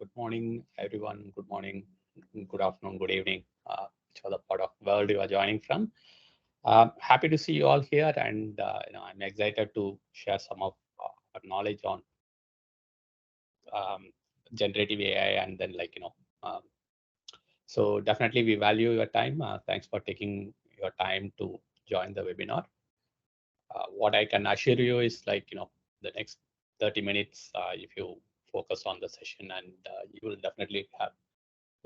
Good morning, everyone. Good morning, good afternoon, good evening, whichever part of the world you are joining from. Happy to see you all here, and I'm excited to share some of our knowledge on um, generative AI, and then so definitely we value your time. Thanks for taking your time to join the webinar. What I can assure you is the next 30 minutes, if you focus on the session, and you will definitely have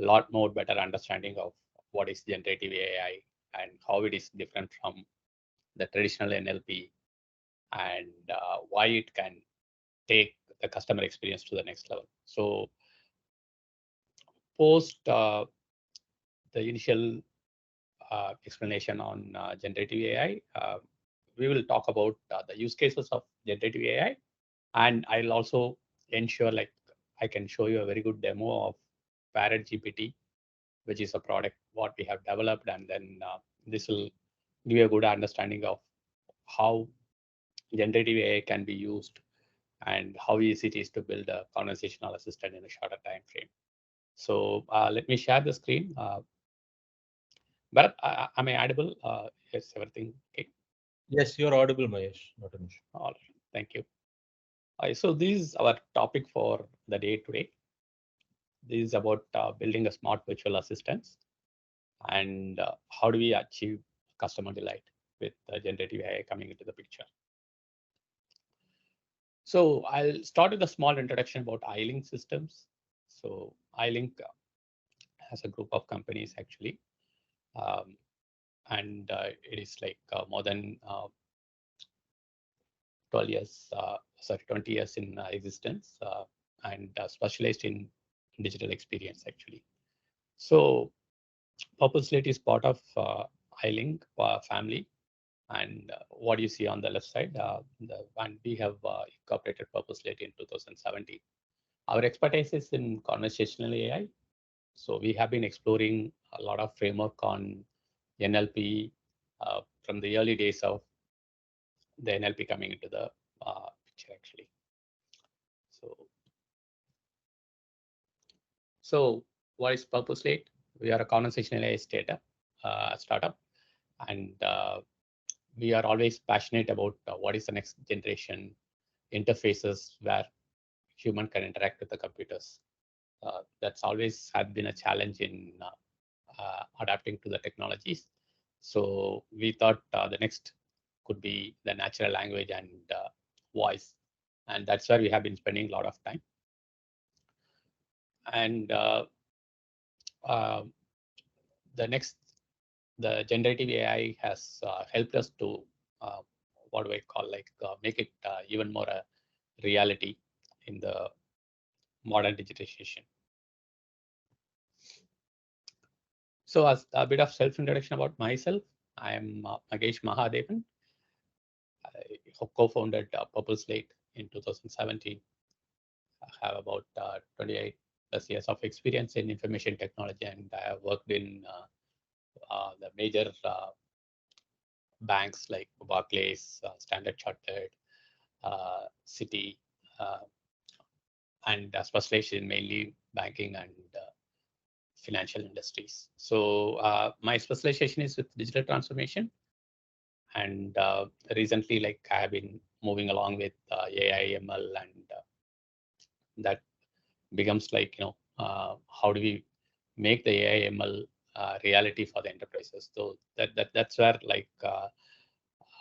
a lot more better understanding of what is generative AI and how it is different from the traditional NLP, and why it can take the customer experience to the next level. So post the initial explanation on generative AI, we will talk about the use cases of generative AI, and I'll also ensure I can show you a very good demo of ParrotGPT, which is a product what we have developed, and then this will give you a good understanding of how generative AI can be used and how easy it is to build a conversational assistant in a shorter time frame. So let me share the screen. Bharat, am I audible? Is everything okay? Yes, you're audible, Mahesh. Not an issue. All right, thank you. So this is our topic for the day today. This is about building a smart virtual assistants, and how do we achieve customer delight with generative AI coming into the picture. So I'll start with a small introduction about iLink systems. So iLink has a group of companies actually, um, and it is more than 12 years, 20 years in existence, and specialized in digital experience actually. So Purposelate is part of iLink family, and what you see on the left side, and we have incorporated Purposelate in 2017. Our expertise is in conversational AI, so we have been exploring a lot of framework on NLP from the early days of the NLP coming into the picture actually. So what is Purposelate? We are a conversational AI startup, and we are always passionate about what is the next generation interfaces where human can interact with the computers. That's always had been a challenge in adapting to the technologies. So we thought the next could be the natural language and voice, and that's where we have been spending a lot of time. And uh, the generative AI has helped us to what do I call make it even more a reality in the modern digitization. So as a bit of self-introduction about myself, I am Magesh Mahadevan. I co-founded Purposelate in 2017. I have about 28 plus years of experience in information technology, and I have worked in the major banks like Barclays, Standard Chartered, Citi, uh, and specialization mainly banking and financial industries. So my specialization is with digital transformation, and recently, I have been moving along with AI, ML, and that becomes how do we make the AI, ML reality for the enterprises? So that's where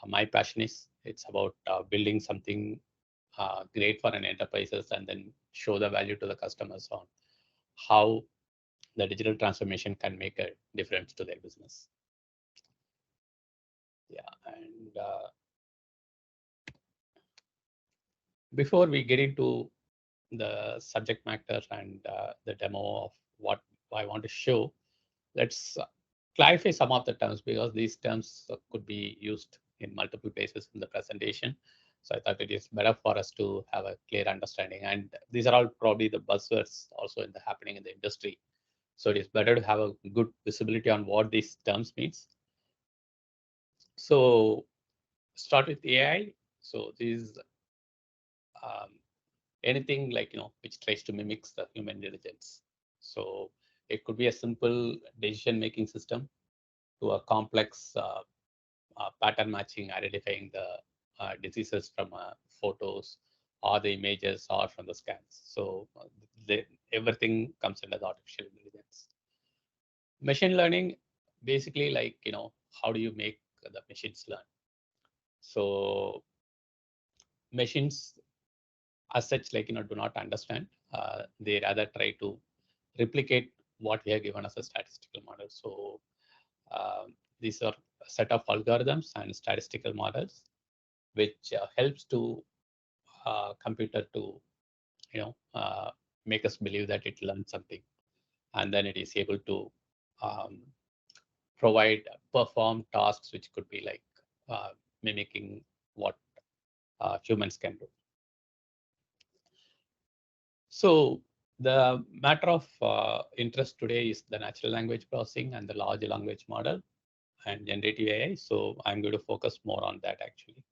my passion is. It's about building something great for an enterprises, and then show the value to the customers on how the digital transformation can make a difference to their business. Yeah, and before we get into the subject matter and the demo of what I want to show, let's clarify some of the terms, because these terms could be used in multiple places in the presentation. So I thought it is better for us to have a clear understanding. And these are all probably the buzzwords also happening in the industry. So it is better to have a good visibility on what these terms means. So start with AI. So these anything like, which tries to mimics the human intelligence. So it could be a simple decision-making system to a complex pattern matching, identifying the diseases from photos or the images or from the scans. So everything comes under the artificial intelligence. Machine learning, basically like, how do you make the machines learn? So machines as such, like, do not understand. They rather try to replicate what we are given as a statistical model. So these are a set of algorithms and statistical models, which helps to computer to, make us believe that it learned something, and then it is able to perform tasks which could be like mimicking what humans can do. So the matter of interest today is the natural language processing and the large language model and generative AI. So I'm going to focus more on that actually.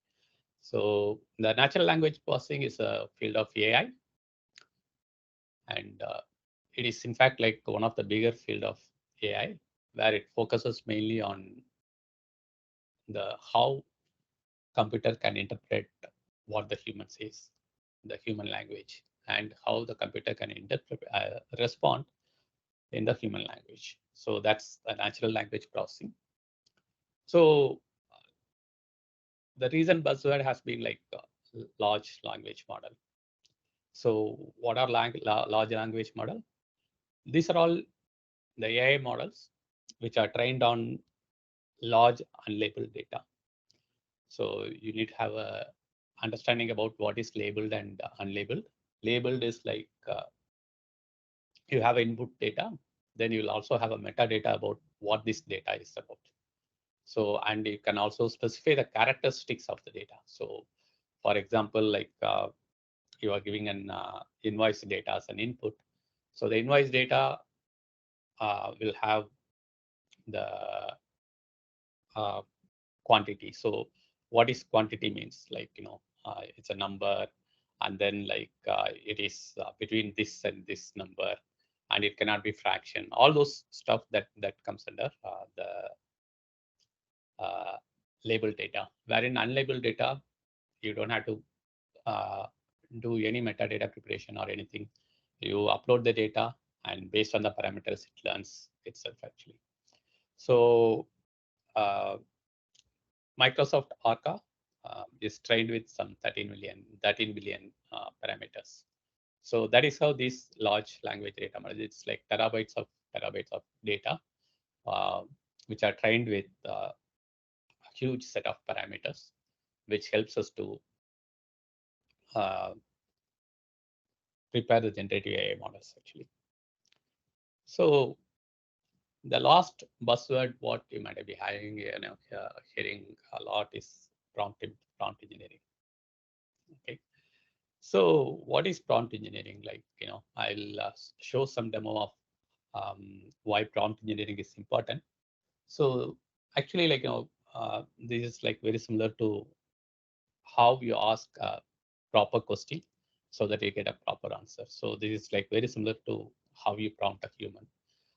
So the natural language processing is a field of AI, and it is in fact like one of the bigger field of AI, where it focuses mainly on the how computer can interpret what the human says, the human language, and how the computer can respond in the human language. So that's the natural language processing. So the recent buzzword has been like large language model. So what are large language model? These are all the AI models which are trained on large unlabeled data. So you need to have a understanding about what is labeled and unlabeled. Labeled is like you have input data, then you will also have a metadata about what this data is about. So, and you can also specify the characteristics of the data. So for example, like you are giving an invoice data as an input. So the invoice data will have the quantity. So what is quantity means, like, it's a number, and then like it is between this and this number, and it cannot be fraction. All those stuff that comes under the labeled data. Wherein unlabeled data, you don't have to do any metadata preparation or anything. You upload the data, and based on the parameters, it learns itself actually. So Microsoft Orca is trained with some 13 billion parameters. So that is how these large language data models, it's like terabytes of data, which are trained with a huge set of parameters, which helps us to prepare the generative AI models actually. So the last buzzword, what you might be hearing a lot, is prompt engineering. Okay. So what is prompt engineering? Like, I'll show some demo of why prompt engineering is important. So actually, like, this is like very similar to how you ask a proper question so that you get a proper answer. So this is like very similar to how you prompt a human.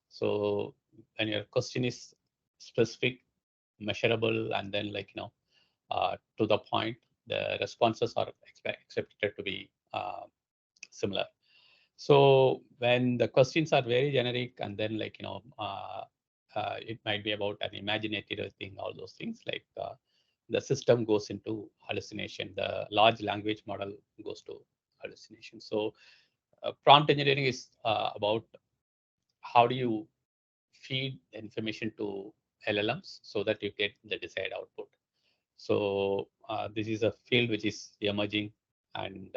So when your question is specific, measurable, and then like, to the point, the responses are expected to be similar. So when the questions are very generic, and then like, it might be about an imaginative thing, all those things, like the system goes into hallucination. The large language model goes to hallucination. So prompt engineering is about how do you feed information to LLMs so that you get the desired output. So this is a field which is emerging, and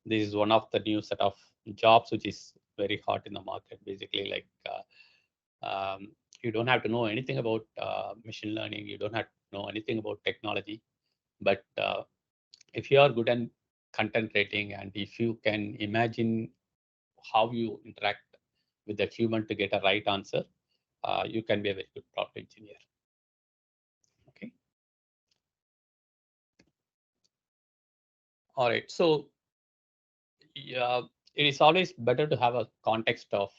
this is one of the new set of jobs which is very hot in the market. Basically, like you don't have to know anything about machine learning. You don't have to know anything about technology, but if you are good at content writing, and if you can imagine how you interact with the human to get a right answer, you can be a very good prompt engineer. Okay. All right. So Yeah, it is always better to have a context of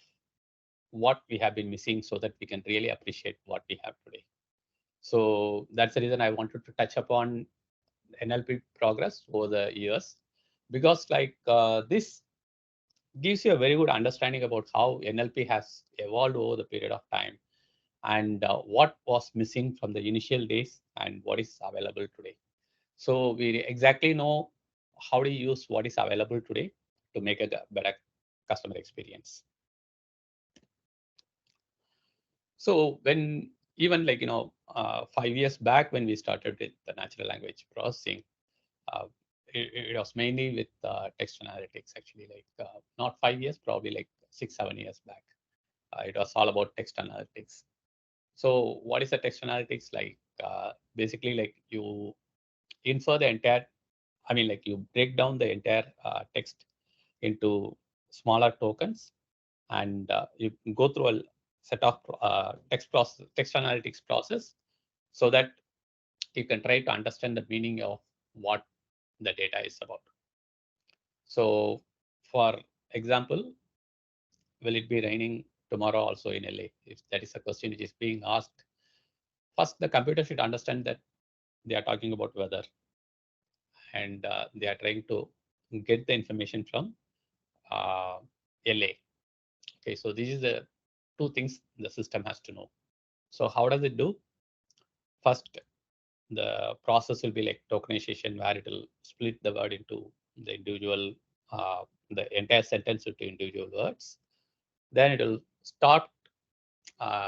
what we have been missing so that we can really appreciate what we have today. So that's the reason I wanted to touch upon NLP progress over the years, because this gives you a very good understanding about how NLP has evolved over the period of time, and what was missing from the initial days and what is available today. So we exactly know how to use what is available today to make a better customer experience. So when even 5 years back when we started with the natural language processing, uh, it was mainly with text analytics. Actually, not 5 years, probably like 6, 7 years back. It was all about text analytics. So what is the text analytics like? Basically, like you infer the entire, you break down the entire text into smaller tokens, and you go through a set of text analytics process, so that you can try to understand the meaning of what the data is about. So, for example, will it be raining tomorrow also in LA? If that is a question which is being asked, first the computer should understand that they are talking about weather, and they are trying to get the information from uh, LA. Okay, so this is the two things the system has to know. So how does it do? First, the process will be like tokenization, where it will split the word into the individual, the entire sentence into individual words. Then it will start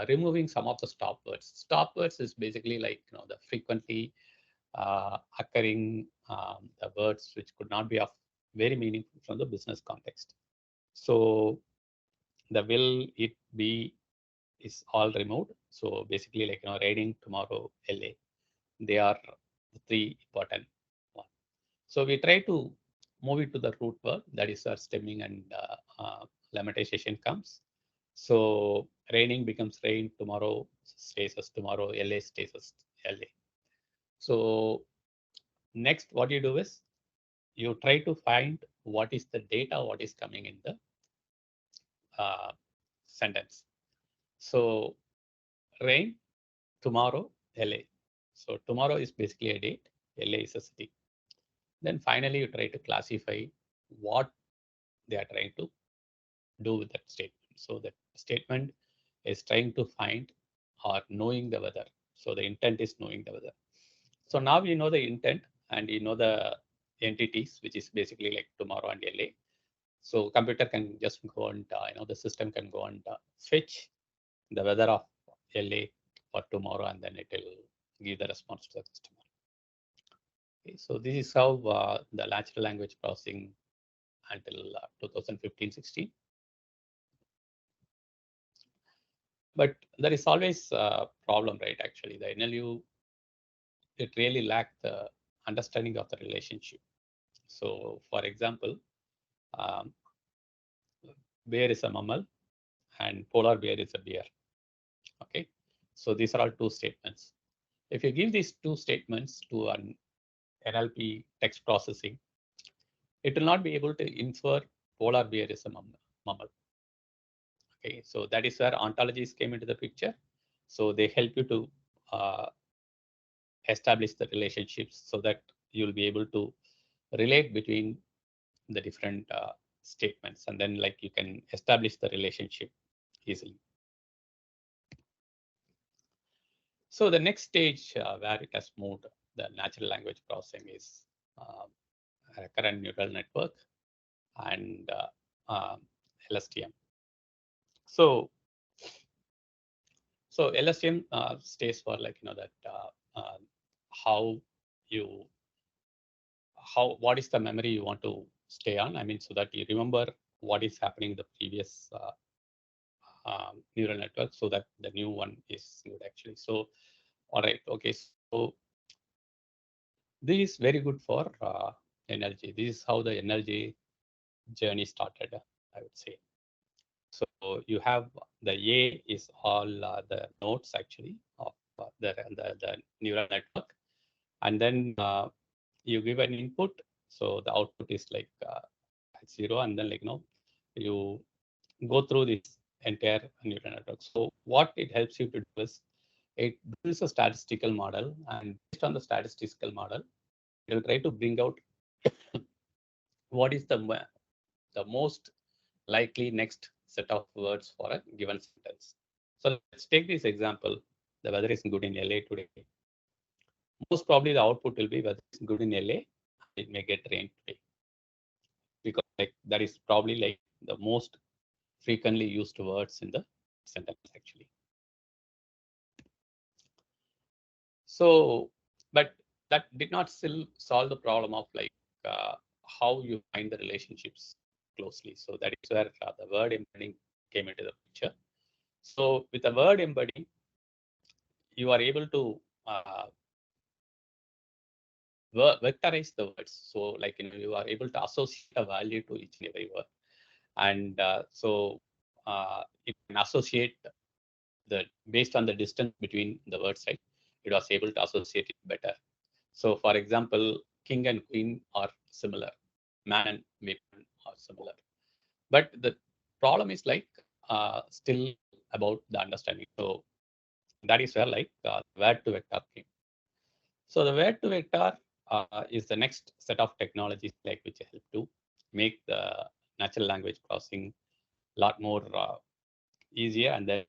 removing some of the stop words. Stop words is basically the frequently occurring the words which could not be of very meaningful from the business context. So the will it be is all removed. So basically, raining tomorrow, LA. They are the three important ones. So we try to move it to the root word, that is where stemming and lemmatization comes. So raining becomes rain, tomorrow stays as tomorrow, LA stays as LA. So next, what you do is you try to find what is the data, what is coming in the uh, sentence. So rain, tomorrow, LA. So tomorrow is basically a date, LA is a city. Then finally, you try to classify what they are trying to do with that statement. So that statement is trying to find or knowing the weather. So the intent is knowing the weather. So now you know the intent and you know the entities, which is basically like tomorrow and LA. So computer can just go and the system can go and fetch the weather of LA for tomorrow, and then it will give the response to the customer. Okay, so this is how the natural language processing until 2015-16. But there is always a problem, right? Actually, the NLU, it really lacked the understanding of the relationship. So, for example, um, bear is a mammal and polar bear is a bear. Okay, so these are all two statements. If you give these two statements to an NLP text processing, it will not be able to infer polar bear is a mammal. Okay, so that is where ontologies came into the picture. So they help you to uh, establish the relationships so that you'll be able to relate between the different statements, and then you can establish the relationship easily. So the next stage where it has moved, the natural language processing, is recurrent neural network and LSTM. So LSTM stays for that how you what is the memory you want to stay on. So that you remember what is happening in the previous neural network, so that the new one is good actually. So, all right, okay. So this is very good for energy. This is how the energy journey started, I would say. So you have the A is all the nodes actually of the neural network, and then you give an input. So the output is at 0, and then you go through this entire neural network. So what it helps you to do is it builds a statistical model, and based on the statistical model, it will try to bring out what is the most likely next set of words for a given sentence. So let's take this example. The weather is good in LA today. Most probably the output will be weather is good in LA. It may get rain today, because that is probably the most frequently used words in the sentence actually. So, but that did not still solve the problem of how you find the relationships closely. So that is where the word embedding came into the picture. So with the word embedding, you are able to vectorize the words. So you are able to associate a value to each and every word. And it can associate based on the distance between the words, right? It was able to associate it better. So for example, king and queen are similar, man and woman are similar. But the problem is still about the understanding. So that is where word to vector came. So the word to vector is the next set of technologies which help to make the natural language processing a lot more easier, and then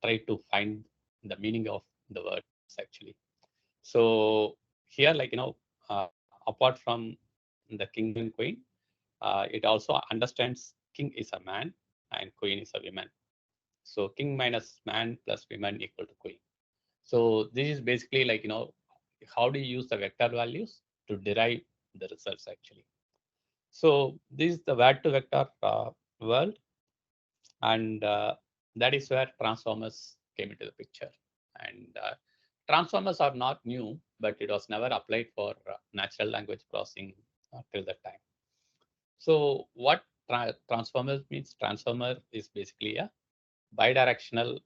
try to find the meaning of the words actually. So here, apart from the king and queen, it also understands king is a man and queen is a woman. So king minus man plus women equal to queen. So this is basically how do you use the vector values to derive the results actually. So this is the word to vector world, and that is where transformers came into the picture. And transformers are not new, but it was never applied for natural language processing till that time. So what transformers means? Transformer is basically a bidirectional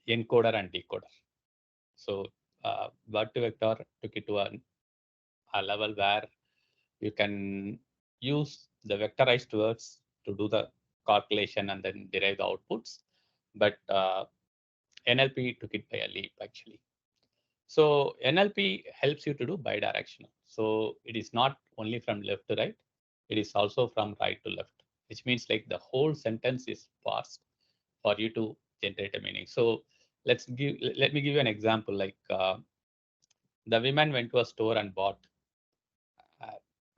encoder and decoder. So word to vector took it to a level where you can use the vectorized words to do the calculation and then derive the outputs. But NLP took it by a leap actually. So NLP helps you to do bidirectional. So it is not only from left to right, it is also from right to left, which means the whole sentence is parsed for you to generate a meaning. So let me give you an example. The women went to a store and bought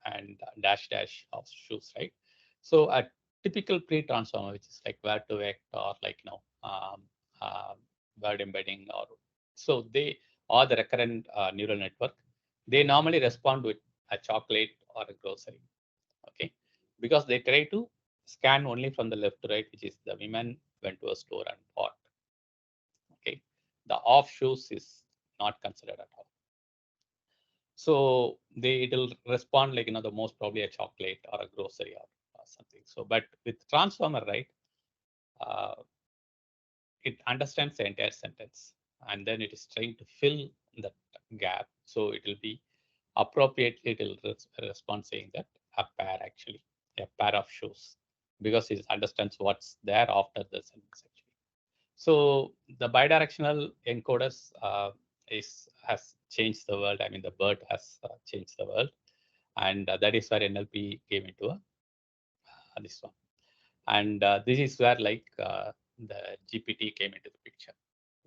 and dash dash of shoes, right? So a typical pre-transformer, which is word to vector or word embedding, or so they or the recurrent neural network, they normally respond with a chocolate or a grocery, okay? Because they try to scan only from the left to right, which is the women went to a store and bought, okay? The off shoes is not considered at all. So it'll respond the most probably a chocolate or a grocery or something. So, but with transformer, right, it understands the entire sentence, and then it is trying to fill that gap. So it will be appropriately, it will respond saying that a pair actually, a pair of shoes, because it understands what's there after the sentence actually. So the bidirectional encoders has changed the world. I mean, the BERT has changed the world, and that is where NLP came into this one. And this is where the GPT came into the picture,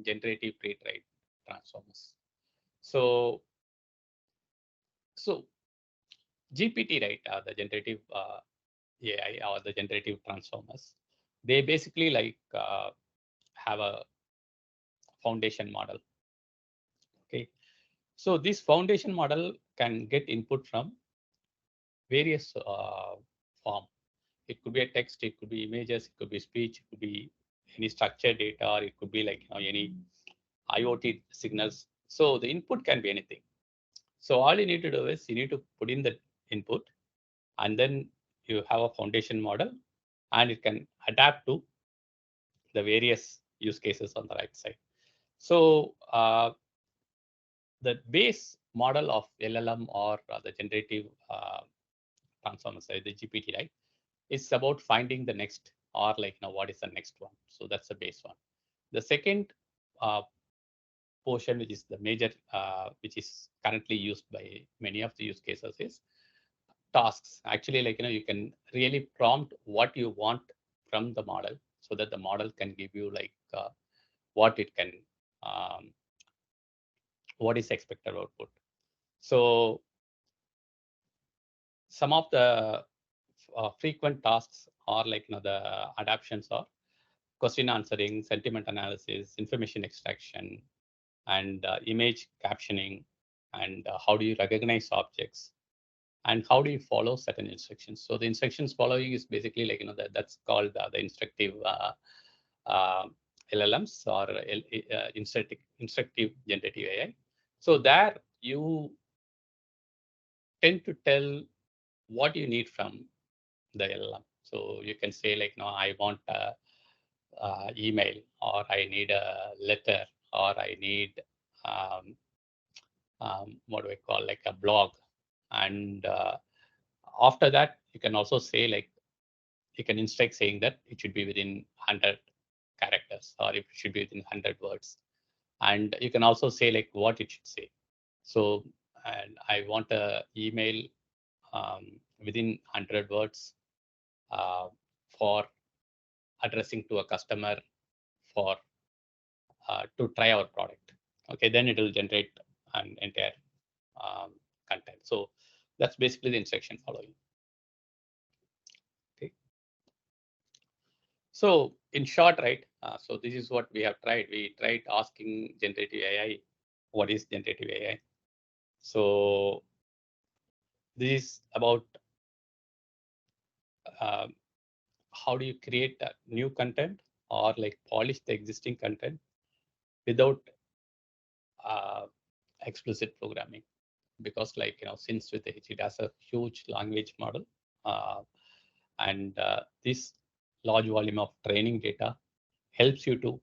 generative pre-trained transformers. So GPT, right, the generative AI or the generative transformers, they basically have a foundation model. Okay, so this foundation model can get input from various form. It could be a text, it could be images, it could be speech, it could be any structured data, or it could be any IoT signals. So the input can be anything. So all you need to do is you need to put in the input, and then you have a foundation model, and it can adapt to the various use cases on the right side. So the base model of LLM or the generative transformer side, the GPT, right? It's about finding the next, or like, what is the next one. So that's the base one. The second portion, which is the major, which is currently used by many of the use cases, is tasks. Actually, like, you can really prompt what you want from the model so that the model can give you like what it can, what is expected output. So some of the frequent tasks are like, the adaptations are question answering, sentiment analysis, information extraction, and image captioning, and how do you recognize objects, and how do you follow certain instructions. So the instructions following is basically like, that's called the instructive uh, LLMs, or instructive generative AI. So there you tend to tell what you need from the LLM. So you can say like, no, I want email, or I need a letter, or I need um, what do I call, like a blog. And after that, you can also say like, you can instruct saying that it should be within 100 characters, or if it should be within 100 words. And you can also say like what it should say. So, and I want a email within 100 words for addressing to a customer for to try our product. Okay, then it will generate an entire content. So that's basically the instruction following. Okay. So in short, right? So this is what we have tried. We tried asking generative AI, what is generative AI? So this is about how do you create a new content, or like polish the existing content without explicit programming. Because like, since with it has a huge language model, and this large volume of training data helps you to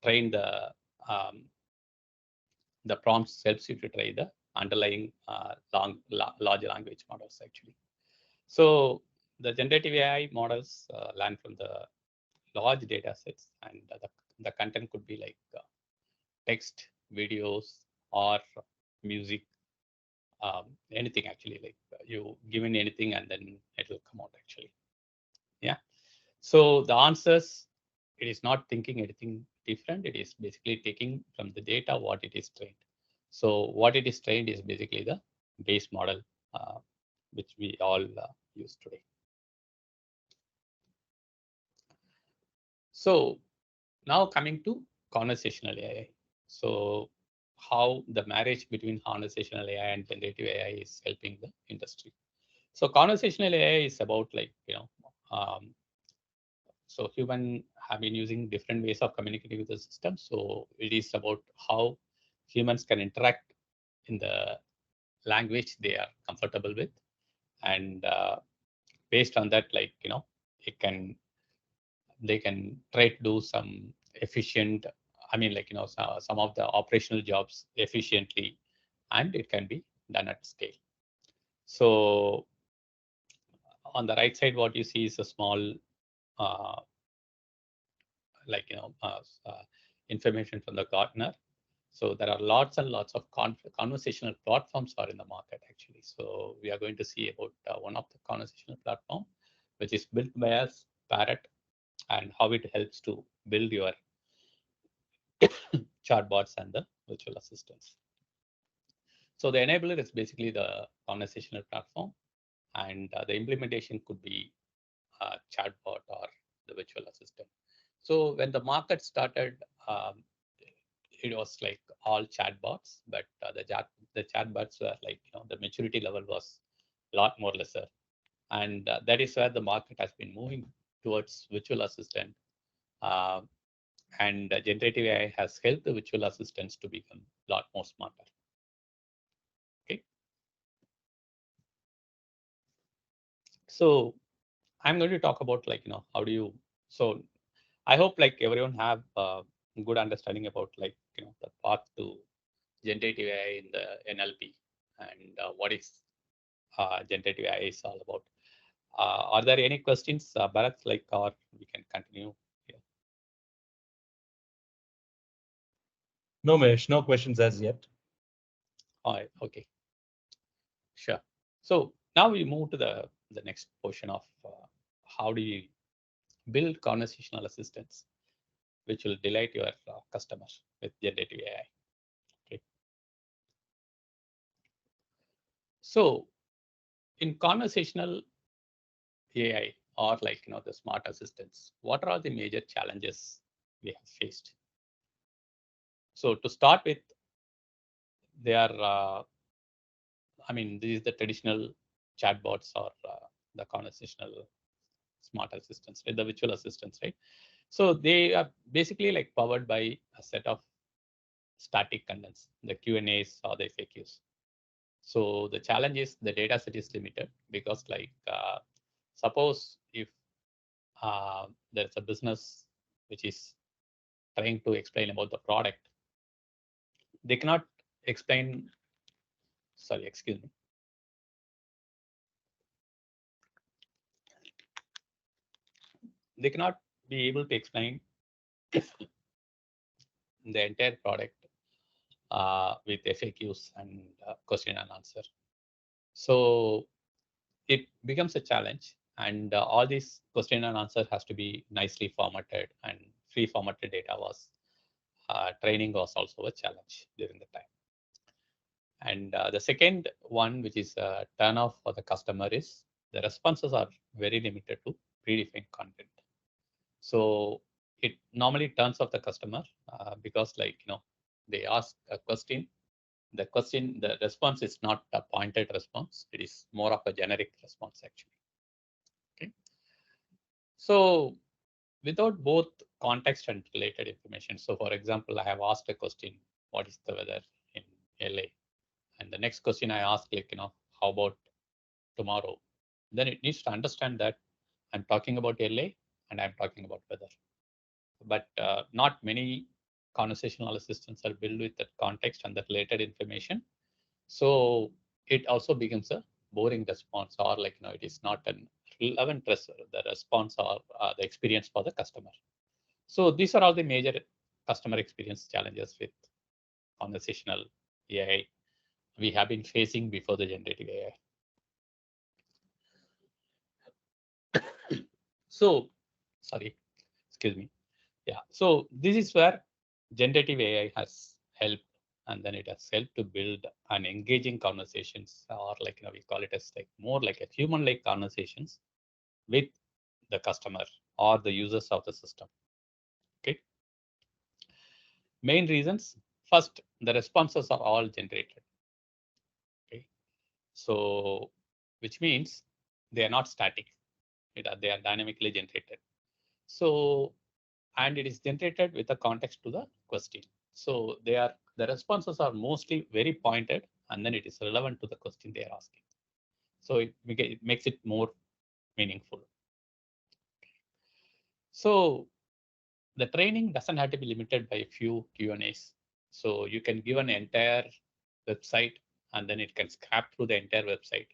train the prompts, helps you to train the underlying large language models actually. So the generative AI models learn from the large data sets, and the content could be like text, videos, or music, anything actually. Like you given anything, and then it will come out actually. Yeah. So the answers, it is not thinking anything different. It is basically taking from the data what it is trained. So what it is trained is basically the base model, which we all use today. So now coming to conversational AI. So how the marriage between conversational AI and generative AI is helping the industry. So conversational AI is about like, so human have been using different ways of communicating with the system. So it is about how humans can interact in the language they are comfortable with. And based on that, like, it can, they can try to do some efficient, I mean, like, some of the operational jobs efficiently, and it can be done at scale. So on the right side, what you see is a small, like, information from the Gartner. So there are lots and lots of conversational platforms are in the market actually. So we are going to see about one of the conversational platform, which is built by us, Parrot, and how it helps to build your chatbots and the virtual assistants. So the enabler is basically the conversational platform, and the implementation could be a chatbot or the virtual assistant. So when the market started, it was like all chatbots, but the chatbots were like, the maturity level was a lot more lesser, and that is where the market has been moving towards virtual assistant. Uh, and generative AI has helped the virtual assistants to become a lot more smarter. Okay. So I'm going to talk about like, how do you, so I hope like everyone have a good understanding about like, the path to generative AI in the NLP, and what is generative AI is all about. Are there any questions, Bharat, like, or we can continue here? No, Mahesh, no questions as yet. Okay, sure. So now we move to the next portion of how do you build conversational assistants, which will delight your customers with generative AI. Okay. So in conversational AI or like the smart assistants, what are the major challenges we have faced? So to start with, they are I mean, these are the traditional chatbots or the conversational smart assistants, right? The virtual assistants, right? So they are basically like powered by a set of static contents, the Q&As or the FAQs. So the challenge is the data set is limited because like suppose if there's a business which is trying to explain about the product, they cannot explain, sorry, excuse me. They cannot be able to explain the entire product with FAQs and question and answer. So it becomes a challenge, and all these question and answer has to be nicely formatted, and free formatted data was training was also a challenge during the time. And the second one, which is a turn off for the customer, is the responses are very limited to predefined content. So it normally turns off the customer because like, they ask a question. The response is not a pointed response. It is more of a generic response actually. Okay. So without both context and related information. So for example, I have asked a question, what is the weather in LA? And the next question I ask, like, how about tomorrow? Then it needs to understand that I'm talking about LA and I'm talking about weather. But not many conversational assistants are built with that context and the related information. So it also becomes a boring response, or like, it is not an relevant the response or the experience for the customer. So these are all the major customer experience challenges with conversational AI we have been facing before the generative AI. So, sorry, excuse me. Yeah, so this is where generative AI has helped, and then it has helped to build an engaging conversations, or like, we call it as like more like a human-like conversations with the customer or the users of the system. Okay. Main reasons. First, the responses are all generated. Okay. So, which means they are not static. They are dynamically generated. So, and it is generated with a context to the question. So the responses are mostly very pointed, and then it is relevant to the question they are asking. So it makes it more meaningful. So the training doesn't have to be limited by a few Q&As. So you can give an entire website, and then it can scrap through the entire website.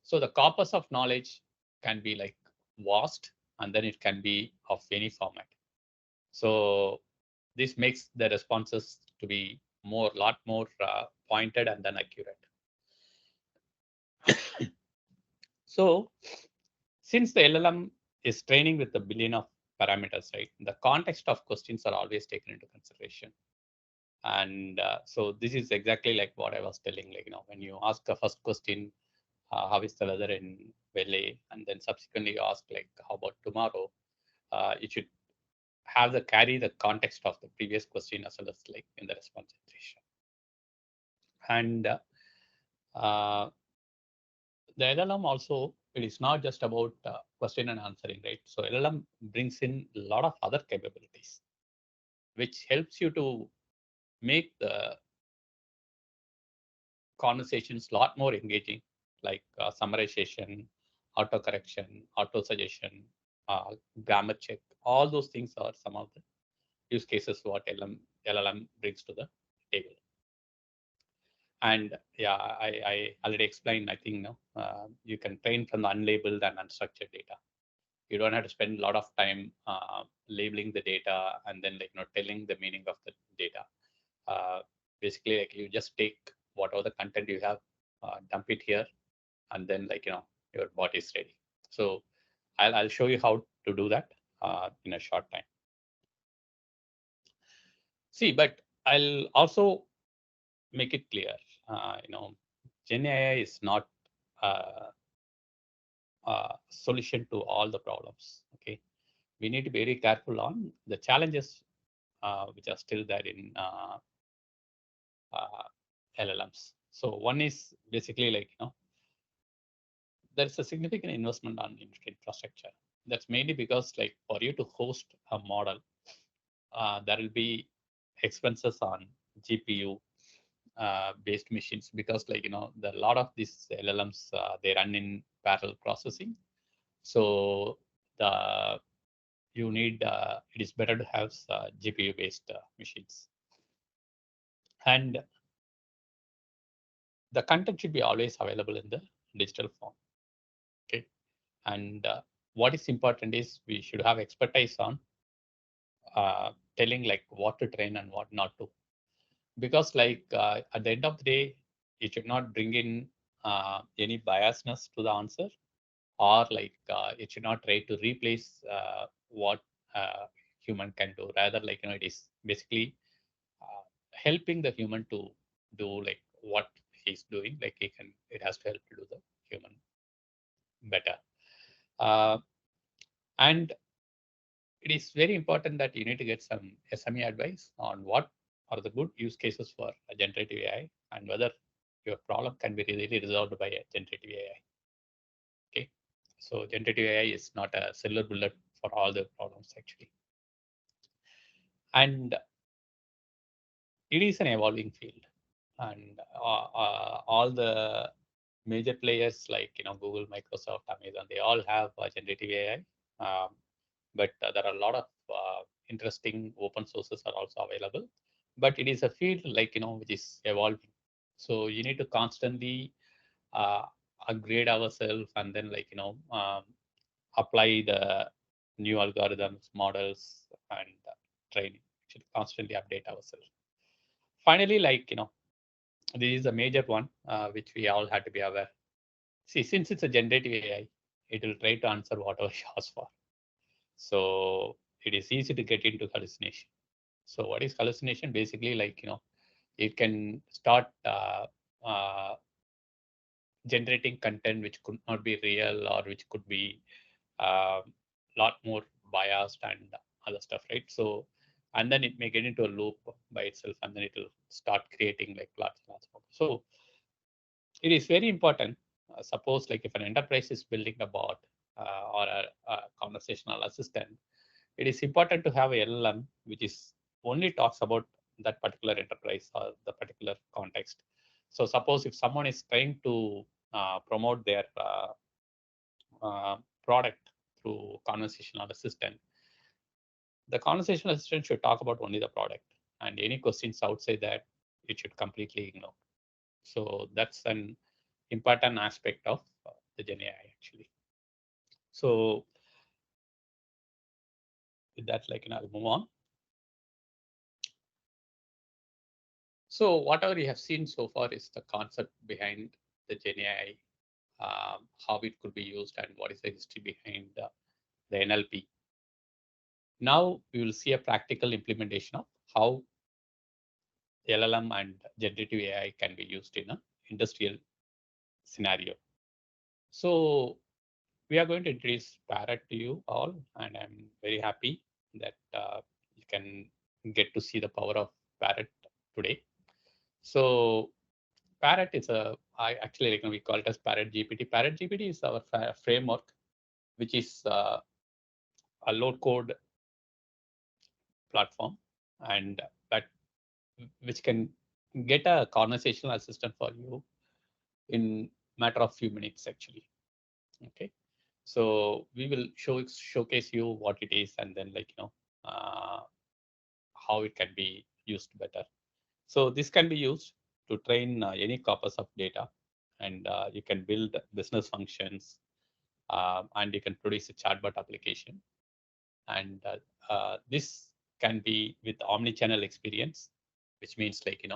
So the corpus of knowledge can be like vast, and then it can be of any format. So this makes the responses to be lot more pointed and then accurate. So since the LLM is training with a billion of parameters, right, the context of questions are always taken into consideration. And so this is exactly like what I was telling, like, when you ask the first question, how is the weather in LA? And then subsequently you ask like, how about tomorrow? It should have carry the context of the previous question as well as like in the response generation. And the LLM also, it is not just about question and answering, right? So LLM brings in a lot of other capabilities, which helps you to make the conversations a lot more engaging, like summarization, auto correction, auto suggestion, grammar check. All those things are some of the use cases what LLM brings to the table. And yeah, I already explained, I think, no, you can train from the unlabeled and unstructured data. You don't have to spend a lot of time labeling the data and then telling the meaning of the data. Basically, like you just take whatever the content you have, dump it here, and then your bot is ready. So I'll show you how to do that in a short time. See, but I'll also make it clear, Gen AI is not a solution to all the problems. Okay, we need to be very careful on the challenges which are still there in uh, LLMs. So one is basically there's a significant investment on infrastructure. That's mainly because for you to host a model, there will be expenses on GPU based machines, because the lot of these LLMs they run in parallel processing. So the you need it is better to have GPU based machines, and the content should be always available in the digital form. Okay, and what is important is we should have expertise on telling what to train and what not to, because at the end of the day, it should not bring in any biasness to the answer, or it should not try to replace what human can do. Rather, it is basically helping the human to do what he's doing. It has to help to do the human better. uh, and it is very important that you need to get some SME advice on what are the good use cases for a generative AI, and whether your problem can be really resolved by a generative AI. Okay, so generative AI is not a silver bullet for all the problems actually, and it is an evolving field, and all the major players like Google, Microsoft, Amazon, they all have generative AI, but there are a lot of interesting open sources are also available, but it is a field which is evolving. So you need to constantly uh, upgrade ourselves, and then apply the new algorithms, models, and training. We should constantly update ourselves. Finally, this is a major one which we all had to be aware. See, since it's a generative AI, it will try to answer whatever you ask for. So it is easy to get into hallucination. So what is hallucination? Basically, it can start uh, generating content which could not be real, or which could be a lot more biased and other stuff, right? So, and then it may get into a loop by itself, and then it will start creating large models. So it is very important. Suppose if an enterprise is building a bot or a conversational assistant, it is important to have a LLM which is only talks about that particular enterprise or the particular context. So suppose if someone is trying to promote their product through conversational assistant, the conversational assistant should talk about only the product, and any questions outside that it should completely ignore. So that's an important aspect of the Gen AI actually. So with that, I'll move on. So whatever you have seen so far is the concept behind the Gen AI, how it could be used, and what is the history behind the NLP. Now we will see a practical implementation of how LLM and generative AI can be used in an industrial scenario. So we are going to introduce Parrot to you all, and I'm very happy that you can get to see the power of Parrot today. So Parrot is I actually we call it as ParrotGPT. ParrotGPT is our framework, which is a low-code platform, and that which can get a conversational assistant for you in matter of few minutes actually. Okay, so we will showcase you what it is, and then uh, how it can be used better. So this can be used to train any corpus of data, and you can build business functions, and you can produce a chatbot application. And this can be with omni-channel experience, which means like,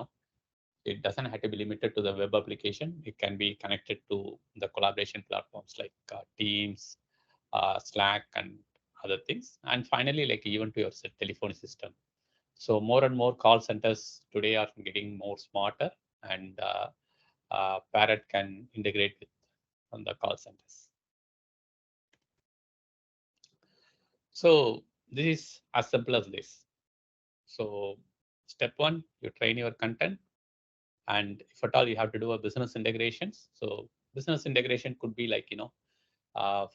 it doesn't have to be limited to the web application. It can be connected to the collaboration platforms like Teams, Slack, and other things. And finally, like even to your telephone system. So more and more call centers today are getting more smarter, and Parrot can integrate with on the call centers. So this is as simple as this. So step one, you train your content, and if at all you have to do a business integrations. So business integration could be like,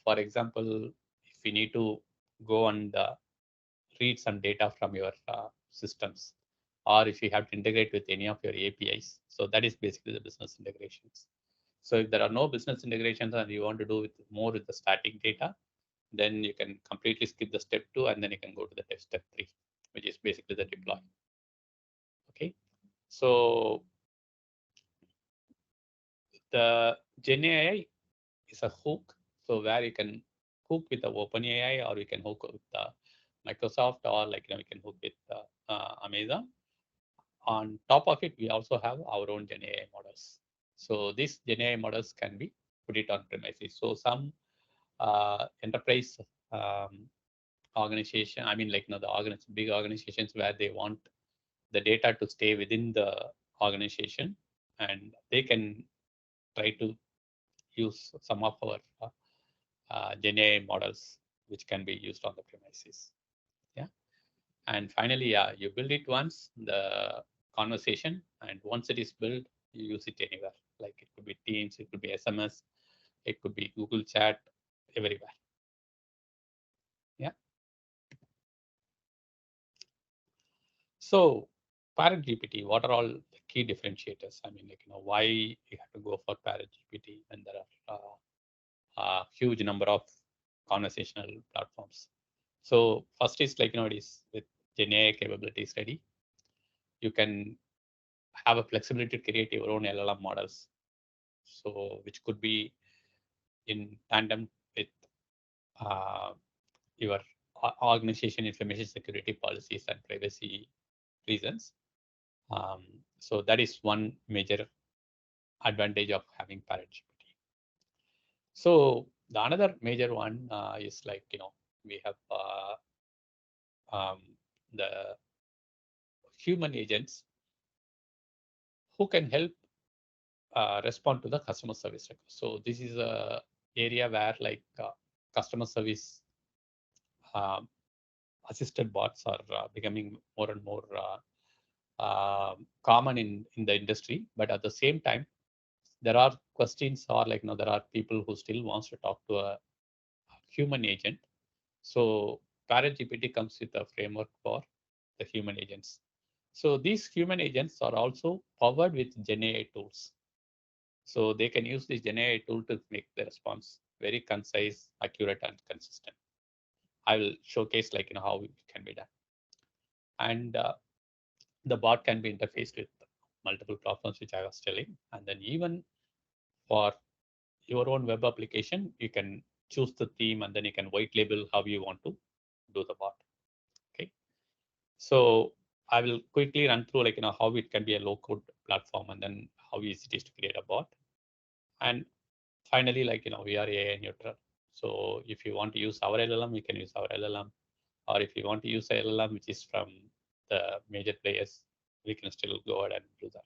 for example, if you need to go and read some data from your systems, or if you have to integrate with any of your APIs. So that is basically the business integrations. So if there are no business integrations and you want to do with more with the static data, then you can completely skip the step 2, and then you can go to the step 3, which is basically the deploy. Okay, so the GenAI is a hook, so where you can hook with the OpenAI, or you can hook with Microsoft, or like, you can hook with Amazon. On top of it, we also have our own GenAI models. So these GenAI models can be put it on premises. So some enterprise organization, I mean, like, the big organizations where they want the data to stay within the organization, and they can try to use some of our GenAI models, which can be used on the premises. Yeah. And finally, yeah, you build it once, the conversation, and once it is built, you use it anywhere. Like it could be Teams, it could be SMS, it could be Google Chat, everywhere. Yeah. So ParrotGPT, what are all the key differentiators? I mean, like, why you have to go for ParrotGPT when there are a huge number of conversational platforms. So first is like, it is with GenAI capabilities ready. You can have a flexibility to create your own LLM models. So which could be in tandem with uh, your organization information security policies and privacy reasons. So that is one major advantage of having ParrotGPT. So the another major one is like, we have the human agents who can help respond to the customer service request. So this is a area where like customer service assisted bots are becoming more and more common in the industry. But at the same time, there are questions, or like, there are people who still wants to talk to a human agent. So ParrotGPT comes with a framework for the human agents. So these human agents are also powered with GenAI tools. So they can use this GenAI tool to make the response very concise, accurate, and consistent. I will showcase like, how it can be done. And the bot can be interfaced with multiple platforms, which I was telling. And then even for your own web application, you can choose the theme, and then you can white label how you want to do the bot. Okay. So I will quickly run through like, how it can be a low code platform, and then how easy it is to create a bot. And finally, like, we are AI neutral. So if you want to use our LLM, you can use our LLM. Or if you want to use a LLM, which is from the major players, we can still go ahead and do that.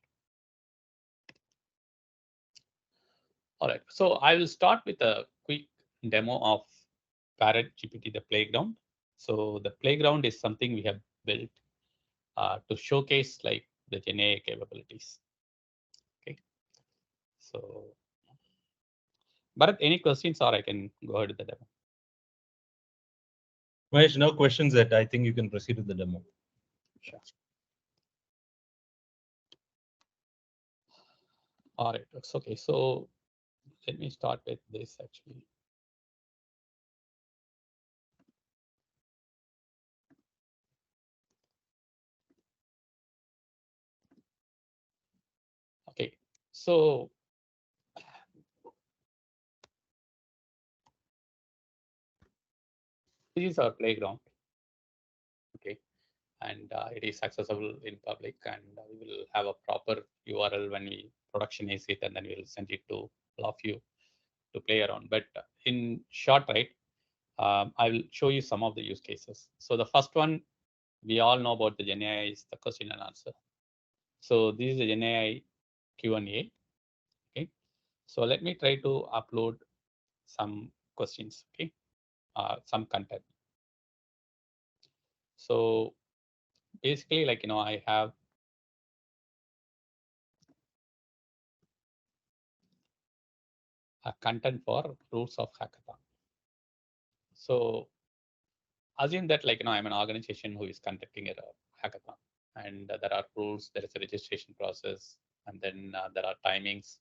All right, so I will start with a quick demo of ParrotGPT, the playground. So the playground is something we have built to showcase like the GenAI capabilities. Okay, so Bharat, any questions, or I can go ahead with the demo? Mahesh, no questions yet. I think you can proceed with the demo. Sure. All right, it's okay. So let me start with this actually. So this is our playground, okay, and it is accessible in public, and we will have a proper URL when we productionize it, and then we'll send it to all of you to play around. But in short, right, I will show you some of the use cases. So the first one, we all know about the GenAI is the question and answer. So this is the GenAI Q&A. Okay, so let me try to upload some questions. Okay, some content. So basically, like, I have a content for rules of hackathon. So assume that, like, I'm an organization who is conducting a hackathon, and there are rules, there is a registration process, and then there are timings,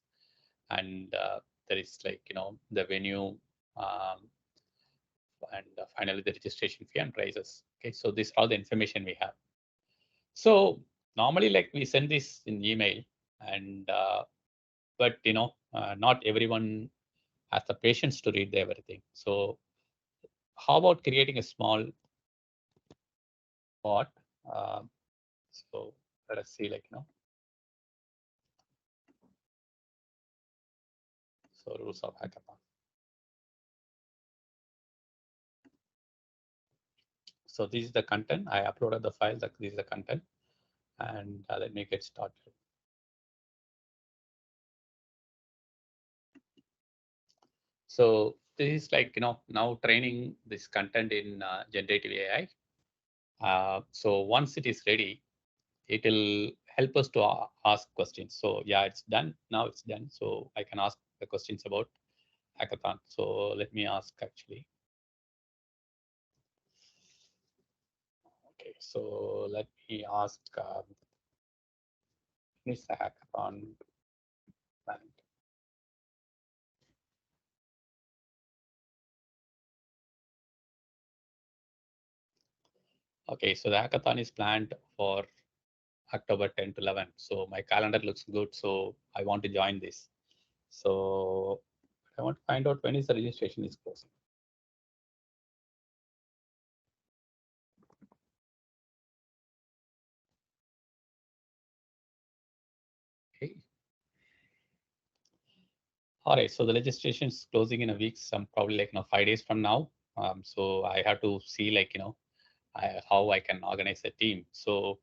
and there is, like, the venue, um, and finally the registration fee and prices. Okay, so these are all the information we have. So normally, like, we send this in email, and but not everyone has the patience to read everything. So how about creating a small bot? Uh, so let us see, like, so rules of hackathon. So this is the content. I uploaded the file. That this is the content, and let me get started. So this is, like, now training this content in generative AI. So once it is ready, it will help us to ask questions. So yeah, it's done. Now it's done. So I can ask the questions about hackathon. So let me ask actually. Okay, so let me ask, is the hackathon planned? Okay, so the hackathon is planned for October 10 to 11. So my calendar looks good. So I want to join this. So I want to find out when is the registration is closing. Okay. All right. So the registration is closing in a week. Some probably, like, 5 days from now. So I have to see, like, how I can organize a team. So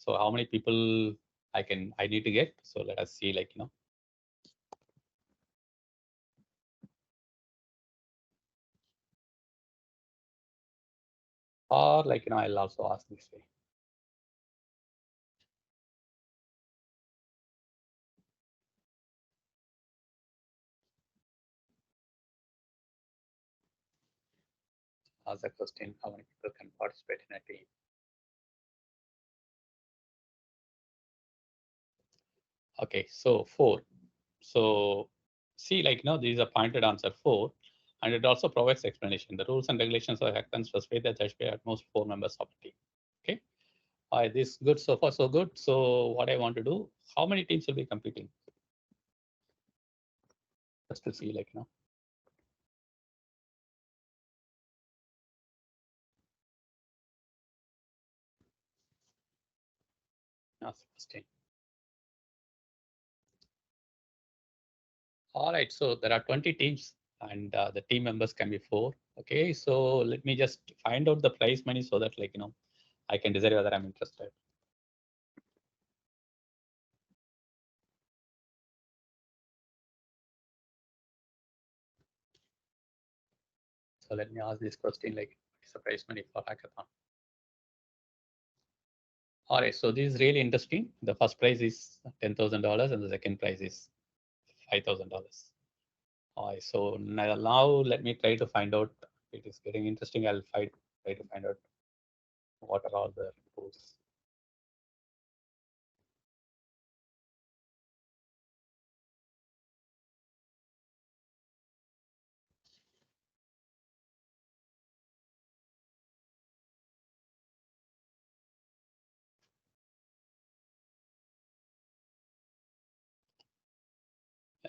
how many people I need to get. So let us see, like, or, like, I'll also ask this way. Ask the question, how many people can participate in a team? Okay, so 4. So see, like, this is a pointed answer 4, and it also provides explanation. The rules and regulations of hackathons specify that there should be at most 4 members of the team. Okay, this good so far, so good. So what I want to do, how many teams will be competing? Just to see, like, ask the question. All right, so there are 20 teams, and the team members can be 4. Okay, so let me just find out the prize money so that, like, I can decide whether I'm interested. So let me ask this question, like, what is the prize money for hackathon? All right, so this is really interesting. The first prize is $10,000, and the second prize is $5,000. All right, so now let me try to find out. It is getting interesting. I'll try to find out what are all the rules.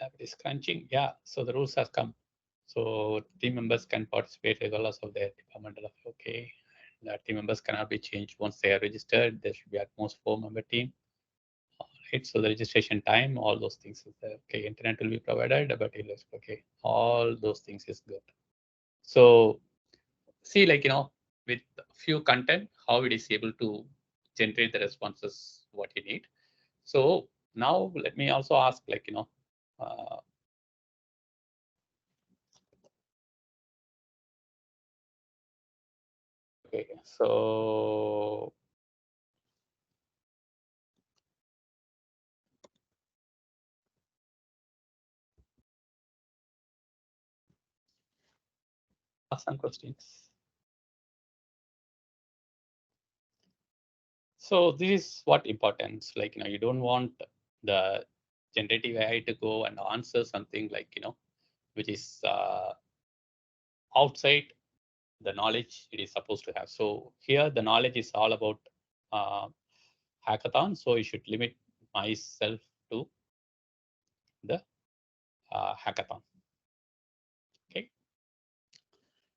Diabetes crunching. Yeah. So the rules have come. So team members can participate regardless of their departmental. Okay. And team members cannot be changed once they are registered. There should be at most 4-member team. Right. So the registration time, all those things is there. Okay. Internet will be provided, but it looks okay. All those things is good. So see, like, with few content, how it is able to generate the responses what you need. So now let me also ask, like, okay, so ask some questions. So this is what importance, like, you don't want the generative AI to go and answer something like, which is outside the knowledge it is supposed to have. So here the knowledge is all about uh, hackathon. So you should limit myself to the hackathon. Okay,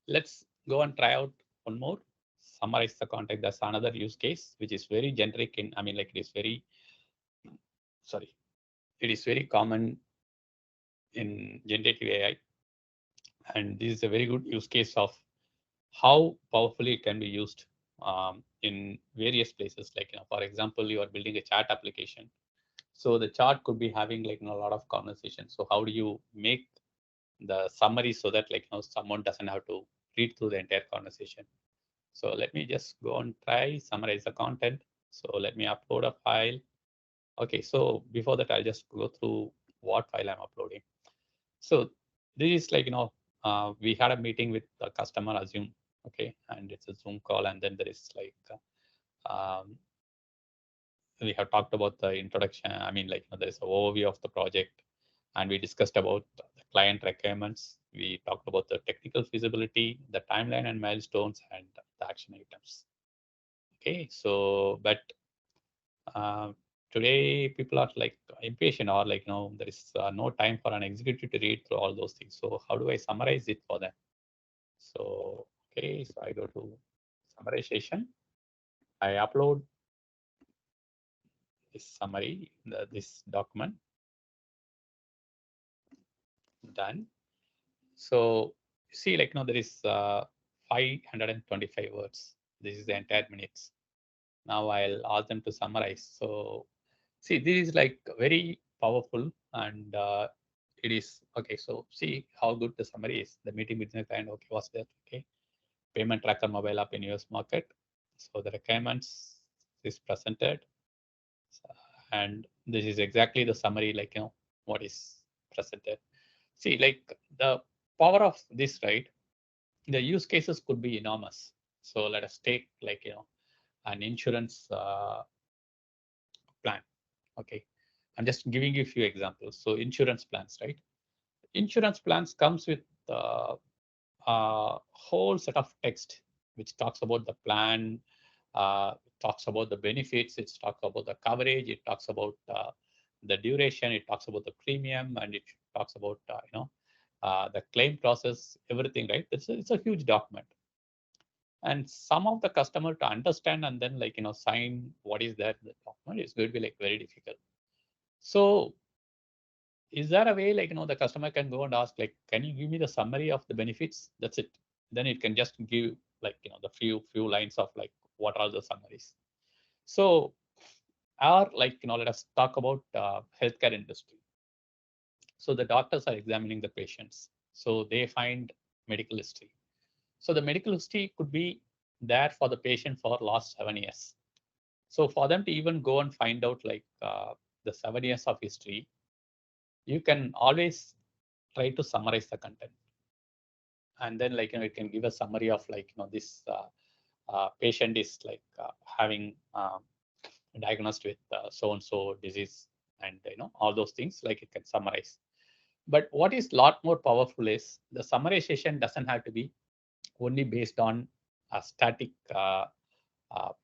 let's go and try out one more. Summarize the context. That's another use case which is very generic in, I mean, like, it is very, sorry, it is very common in generative AI, and this is a very good use case of how powerfully it can be used in various places. Like, for example, you are building a chat application. So the chat could be having, like, a lot of conversation. So how do you make the summary so that, like, someone doesn't have to read through the entire conversation? So let me just go and try summarize the content. So let me upload a file. Okay, so before that, I'll just go through what file I'm uploading. So this is like, we had a meeting with the customer, assume, okay, and it's a Zoom call, and then there is like, we have talked about the introduction. I mean, like, there is an overview of the project, and we discussed about the client requirements. We talked about the technical feasibility, the timeline and milestones, and the action items. Okay, so but uh, today people are like impatient, or like, there is no time for an executive to read through all those things. So how do I summarize it for them? So okay, so I go to summarization. I upload this summary, this document. Done. So see, like, there is 525 words. This is the entire minutes. Now I'll ask them to summarize. So see, this is like very powerful, and it is okay. So see how good the summary is. The meeting between the client. Okay, what's that? Okay, payment tracker mobile app in US market. So the requirements is presented, and this is exactly the summary, like, what is presented. See, like, the power of this, right? The use cases could be enormous. So let us take, like, an insurance plan. Okay, I'm just giving you a few examples. So insurance plans, right? Insurance plans comes with a whole set of text which talks about the plan, talks about the benefits, it talks about the coverage, it talks about the duration, it talks about the premium, and it talks about the claim process, everything, right? It's a huge document, and some of the customer to understand and then, like, sign what is there in the document is going to be like very difficult. So is there a way, like, the customer can go and ask, like, can you give me the summary of the benefits? That's it. Then it can just give, like, the few lines of, like, what are the summaries. So, or like, let us talk about healthcare industry. So the doctors are examining the patients. So they find medical history. So the medical history could be there for the patient for last 7 years. So for them to even go and find out, like, the 7 years of history, you can always try to summarize the content, and then, like, it can give a summary of, like, this patient is like having diagnosed with so and so disease, and all those things, like, it can summarize. But what is a lot more powerful is the summarization doesn't have to be only based on a static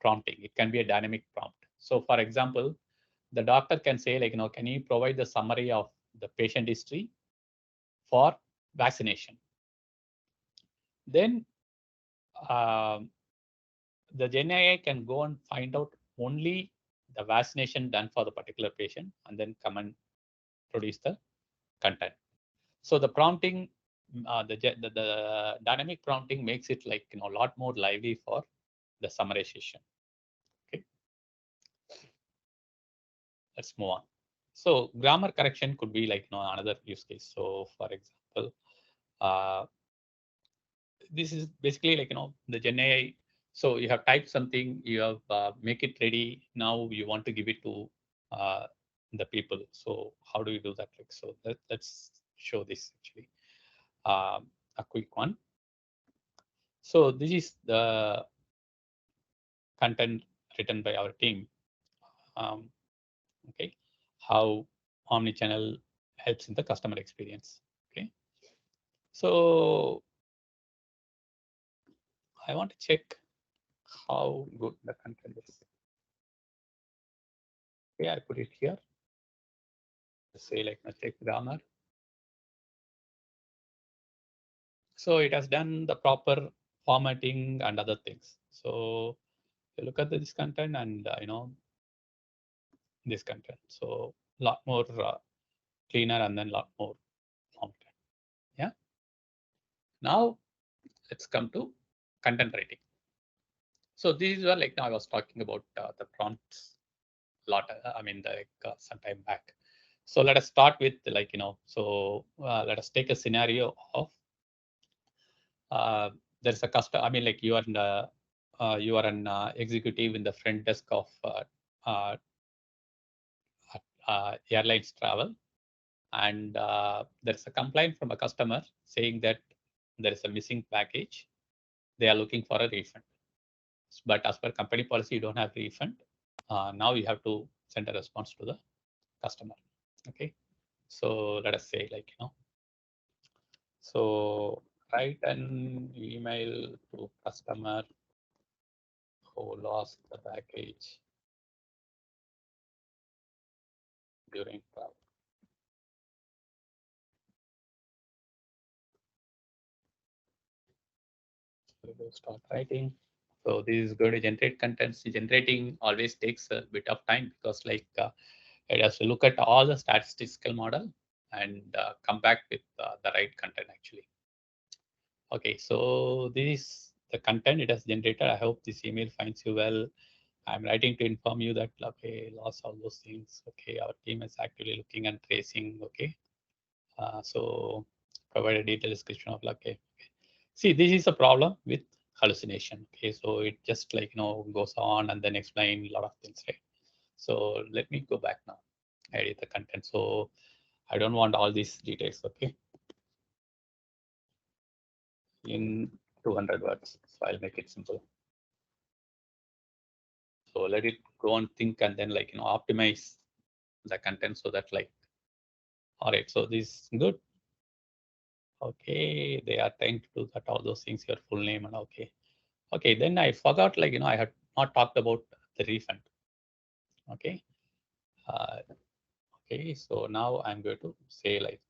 prompting. It can be a dynamic prompt. So for example, the doctor can say, like, can you provide the summary of the patient history for vaccination. Then the Gen AI can go and find out only the vaccination done for the particular patient and then come and produce the content. So the prompting, the dynamic prompting makes it like, a lot more lively for the summarization. Okay, let's move on. So grammar correction could be like, another use case. So for example, this is basically like, the Gen AI. So you have typed something, you have make it ready. Now you want to give it to the people. So how do you do that? Like, so let's show this actually, a quick one. So this is the content written by our team. Okay, how omnichannel helps in the customer experience. Okay, so I want to check how good the content is. Okay, I put it here. Say like check grammar. So it has done the proper formatting and other things. So you look at this content and this content. So a lot more cleaner and then a lot more formatted. Yeah. Now let's come to content writing. So these were like, now I was talking about the prompts a lot. I mean, some time back. So let us start with like, so let us take a scenario of there's a customer. I mean, like you are an executive in the front desk of airlines travel, and there's a complaint from a customer saying that there is a missing package. They are looking for a refund, but as per company policy, you don't have refund. Now you have to send a response to the customer. Okay, so let us say like, so write an email to customer who lost the package during travel. So we'll start writing. So this is going to generate contents. Generating always takes a bit of time because like it has to look at all the statistical model and come back with the right content actually. Okay, so this is the content it has generated. I hope this email finds you well. I'm writing to inform you that, okay, lost all those things. Okay, our team is actively looking and tracing. Okay, so provide a detailed description of, okay. See, this is a problem with hallucination. Okay, so it just like, goes on and then explain a lot of things, right? So let me go back now, edit the content. So I don't want all these details. Okay, in 200 words. So I'll make it simple. So let it go and think and then like, optimize the content so that like, all right, so this is good. Okay, they are trying to do that, all those things, your full name and okay. Okay, then I forgot, like, I had not talked about the refund. Okay. Okay, so now I'm going to say like,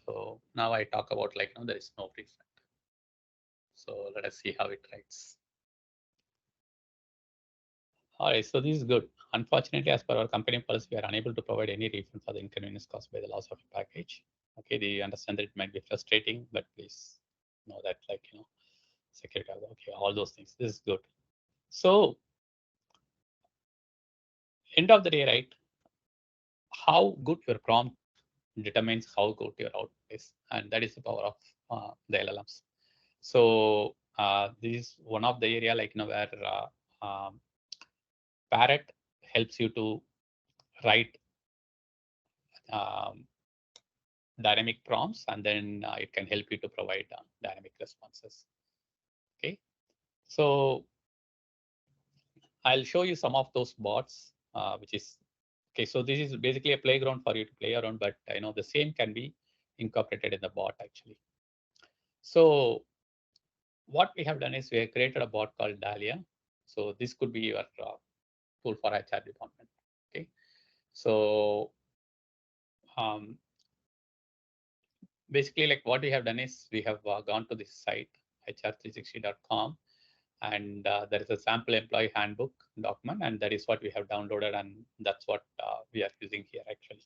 so now I talk about like, there is no refund. So let us see how it writes. All right, so this is good. Unfortunately, as per our company policy, we are unable to provide any refund for the inconvenience caused by the loss of a package. Okay, they understand that it might be frustrating, but please know that, like, security, okay, all those things. This is good. So, end of the day, right? How good your prompt determines how good your output is, and that is the power of the LLMs. So, this is one of the area, like, where Parrot helps you to write dynamic prompts, and then it can help you to provide dynamic responses. Okay, so I'll show you some of those bots, which is okay. So this is basically a playground for you to play around, but I know the same can be incorporated in the bot actually. So what we have done is we have created a bot called Dahlia. So this could be your tool for HR department. Okay. So basically, like what we have done is we have gone to this site hr360.com, and there is a sample employee handbook document, and that is what we have downloaded, and that's what we are using here actually.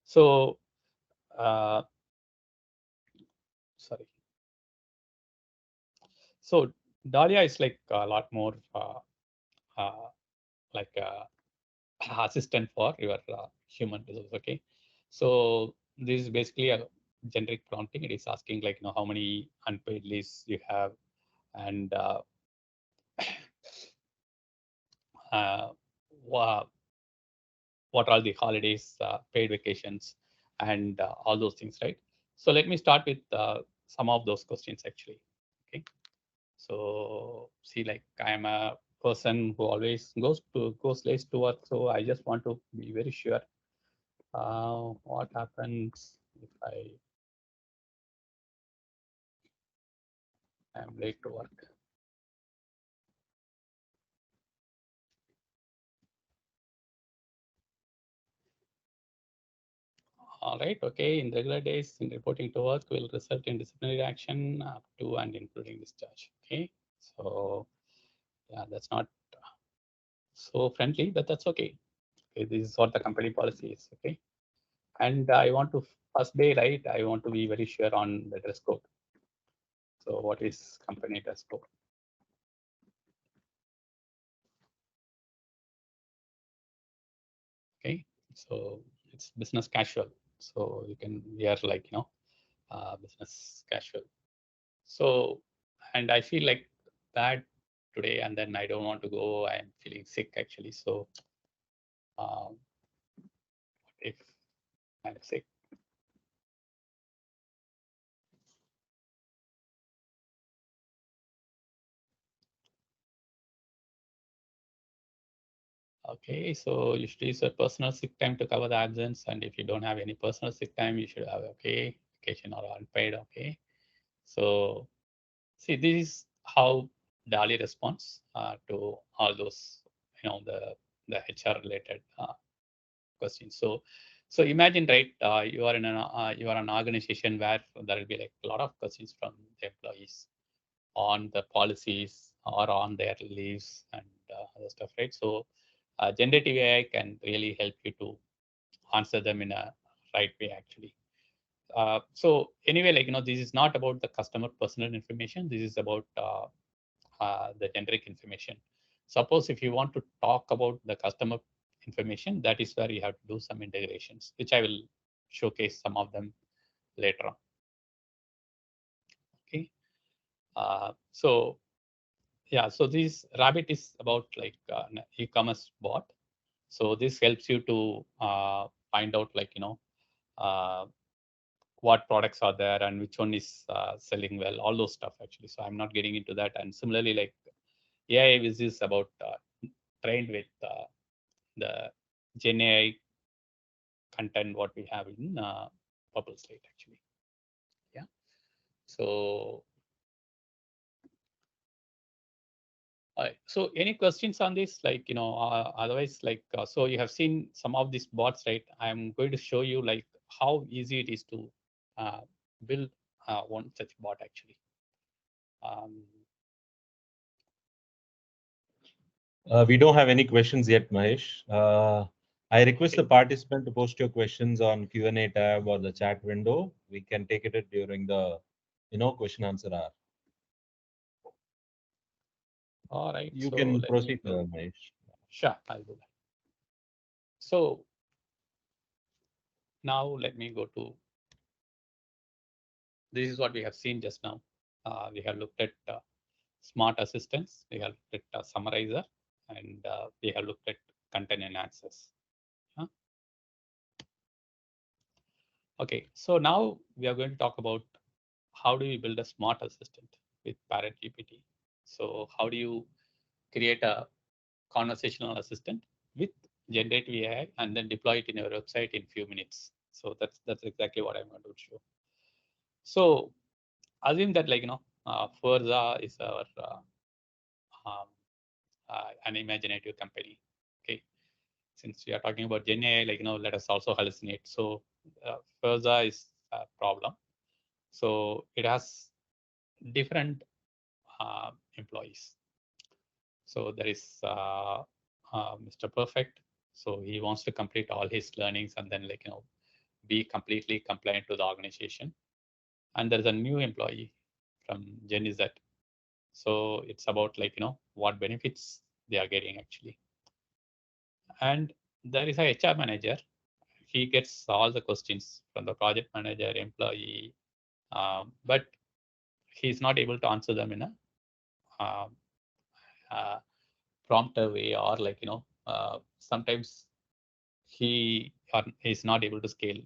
So sorry. So Dahlia is like a lot more like assistant for your human resource. Okay, so this is basically a generic prompting. It is asking like how many unpaid leaves you have, and what are the holidays, paid vacations, and all those things, right? So let me start with some of those questions actually. Okay, so see, like I am a person who always goes late to work, so I just want to be very sure what happens if I am late to work. All right, okay. In regular days, in reporting to work will result in disciplinary action up to and including discharge. Okay, so yeah, that's not so friendly, but that's okay. Okay, this is what the company policy is. Okay, and I want to first day, right? I want to be very sure on the dress code. So what is company dress code? Okay, so it's business casual. So you can wear like business casual. So, and I feel like bad today, and then I don't want to go. I'm feeling sick actually. So, um, if I'm sick, okay. So you should use a personal sick time to cover the absence, and if you don't have any personal sick time, you should have okay vacation or unpaid. Okay. So, see, this is how Dali responds to all those, the HR related questions. So imagine, right? You are an organization where there will be like a lot of questions from the employees on the policies or on their leaves and other stuff, right? So generative AI can really help you to answer them in a right way, actually. So anyway, like this is not about the customer personal information. This is about the generic information. Suppose if you want to talk about the customer information, that is where you have to do some integrations, which I will showcase some of them later on. Okay. So yeah, so this Rabbit is about like an e-commerce bot. So this helps you to find out like uh, what products are there and which one is selling well, all those stuff actually. So I'm not getting into that. And similarly, like AI is about trained with the Gen AI content what we have in Purple Slate actually. Yeah. So, so any questions on this? Like otherwise, like so you have seen some of these bots, right? I'm going to show you like how easy it is to build one such bot actually. We don't have any questions yet, Mahesh. I request the participant to post your questions on Q&A tab or the chat window. We can take it during the, question answer hour. All right. You so can let proceed, me go. Mahesh. Sure, I'll do that. So now let me go to, this is what we have seen just now. We have looked at smart assistants, we have looked at summarizer, and we have looked at content enhancers. Huh? Okay, so now we are going to talk about how do we build a smart assistant with ParrotGPT. So how do you create a conversational assistant with generative AI and then deploy it in your website in few minutes? So that's exactly what I'm going to show. So assume that Forza is our an imaginative company. Okay, since we are talking about Gen AI, let us also hallucinate. So Forza is a problem. So it has different employees. So there is Mr. Perfect. So he wants to complete all his learnings and then be completely compliant to the organization. And there's a new employee from Gen Z. So it's about what benefits they are getting actually. And there is a HR manager. He gets all the questions from the project manager, employee, but he's not able to answer them in a prompter way, or sometimes he is not able to scale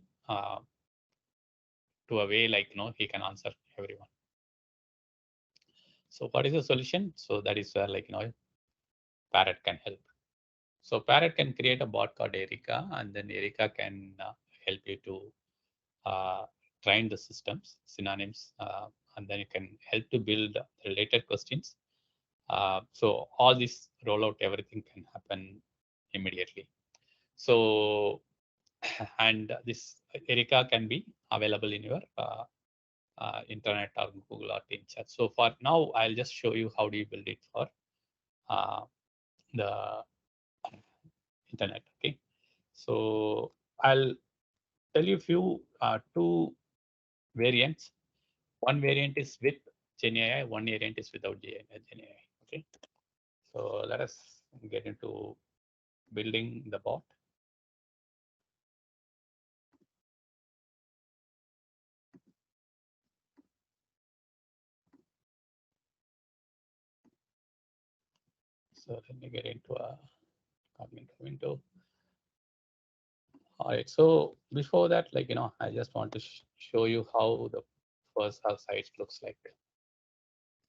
to a way he can answer everyone. So what is the solution? So that is where Parrot can help. So Parrot can create a bot called Erica, and then Erica can help you to train the systems, synonyms, and then you can help to build related questions. So all this rollout, everything can happen immediately. So, and this Erica can be available in your internet or Google or Team Chat. So for now, I'll just show you how do you build it for the internet. Okay, so I'll tell you a few two variants. One variant is with Gen AI, one variant is without Gen AI. Okay, so let us get into building the bot. So let me get into a cognitive window. All right. So before that, I just want to show you how the first site looks like.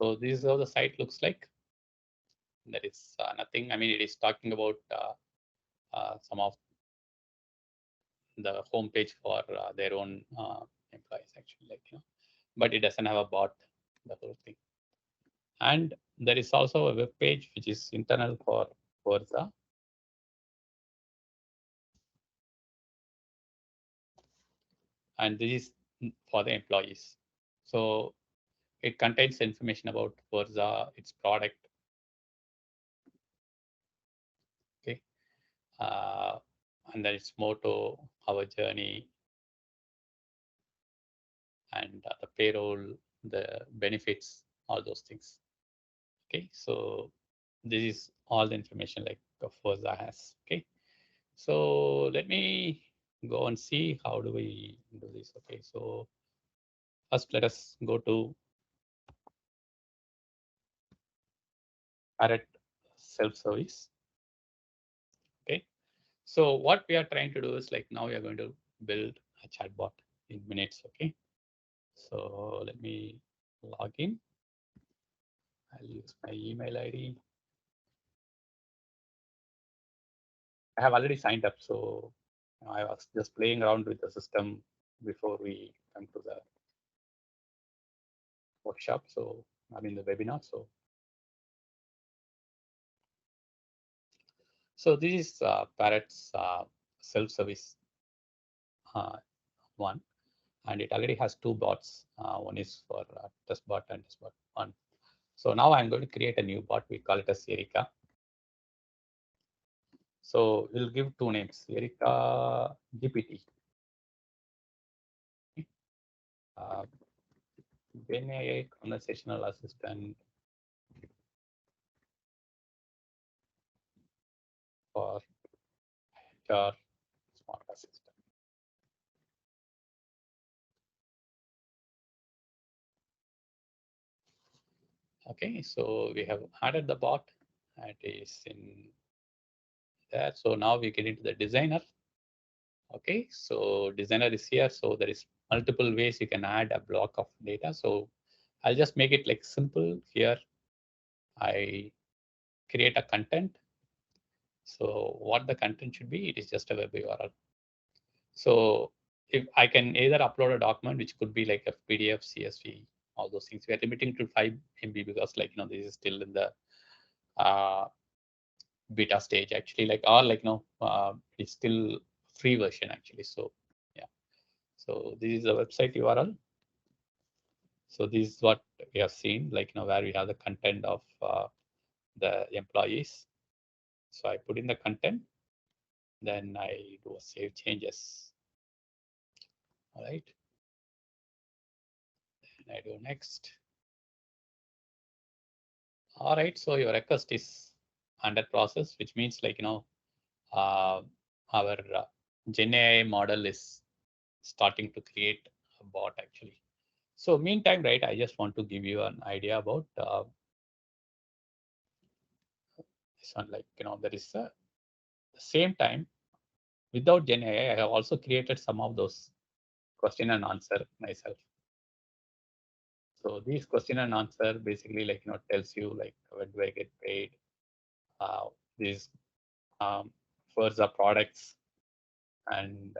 So this is how the site looks like. There is nothing. I mean, it is talking about some of the homepage for their own employees, actually, but it doesn't have a bot, the whole thing. And there is also a web page which is internal for Forza. And this is for the employees. So it contains information about Forza, its product. Okay. And then its motto, our journey, and the payroll, the benefits, all those things. Okay. So this is all the information Forza has. Okay. So let me go and see how do we do this. Okay. So first, let us go to Parrot self-service. Okay. So what we are trying to do is now we are going to build a chatbot in minutes. Okay. So let me log in. I'll use my email ID. I have already signed up, so I was just playing around with the system before we come to the workshop. So I mean the webinar. So this is Parrot's self-service one, and it already has two bots. One is for test bot and test bot one. So now I'm going to create a new bot. We call it as Erica. So we'll give two names, Erica GPT. Gen AI conversational assistant for HR smart assistant. Okay, so we have added the bot. It is in there. So now we get into the designer. Okay, so designer is here. So there is multiple ways you can add a block of data. So I'll just make it simple here. I create a content. So what the content should be, it is just a web URL. So if I can either upload a document, which could be like a PDF, CSV, all those things. We are limiting to 5 MB because like, this is still in the beta stage actually, like, or like, it's still free version actually. So yeah, so this is the website URL. So this is what we have seen, like, where we have the content of the employees. So I put in the content, then I do a save changes. All right. Then I do next. All right. So your request is under process, which means like, our Gen AI model is starting to create a bot actually. So meantime, right, I just want to give you an idea about this one. Like, there is the same time without Gen AI, I have also created some of those question and answer myself. So these question and answer basically like, tells you like when do I get paid, these for the products and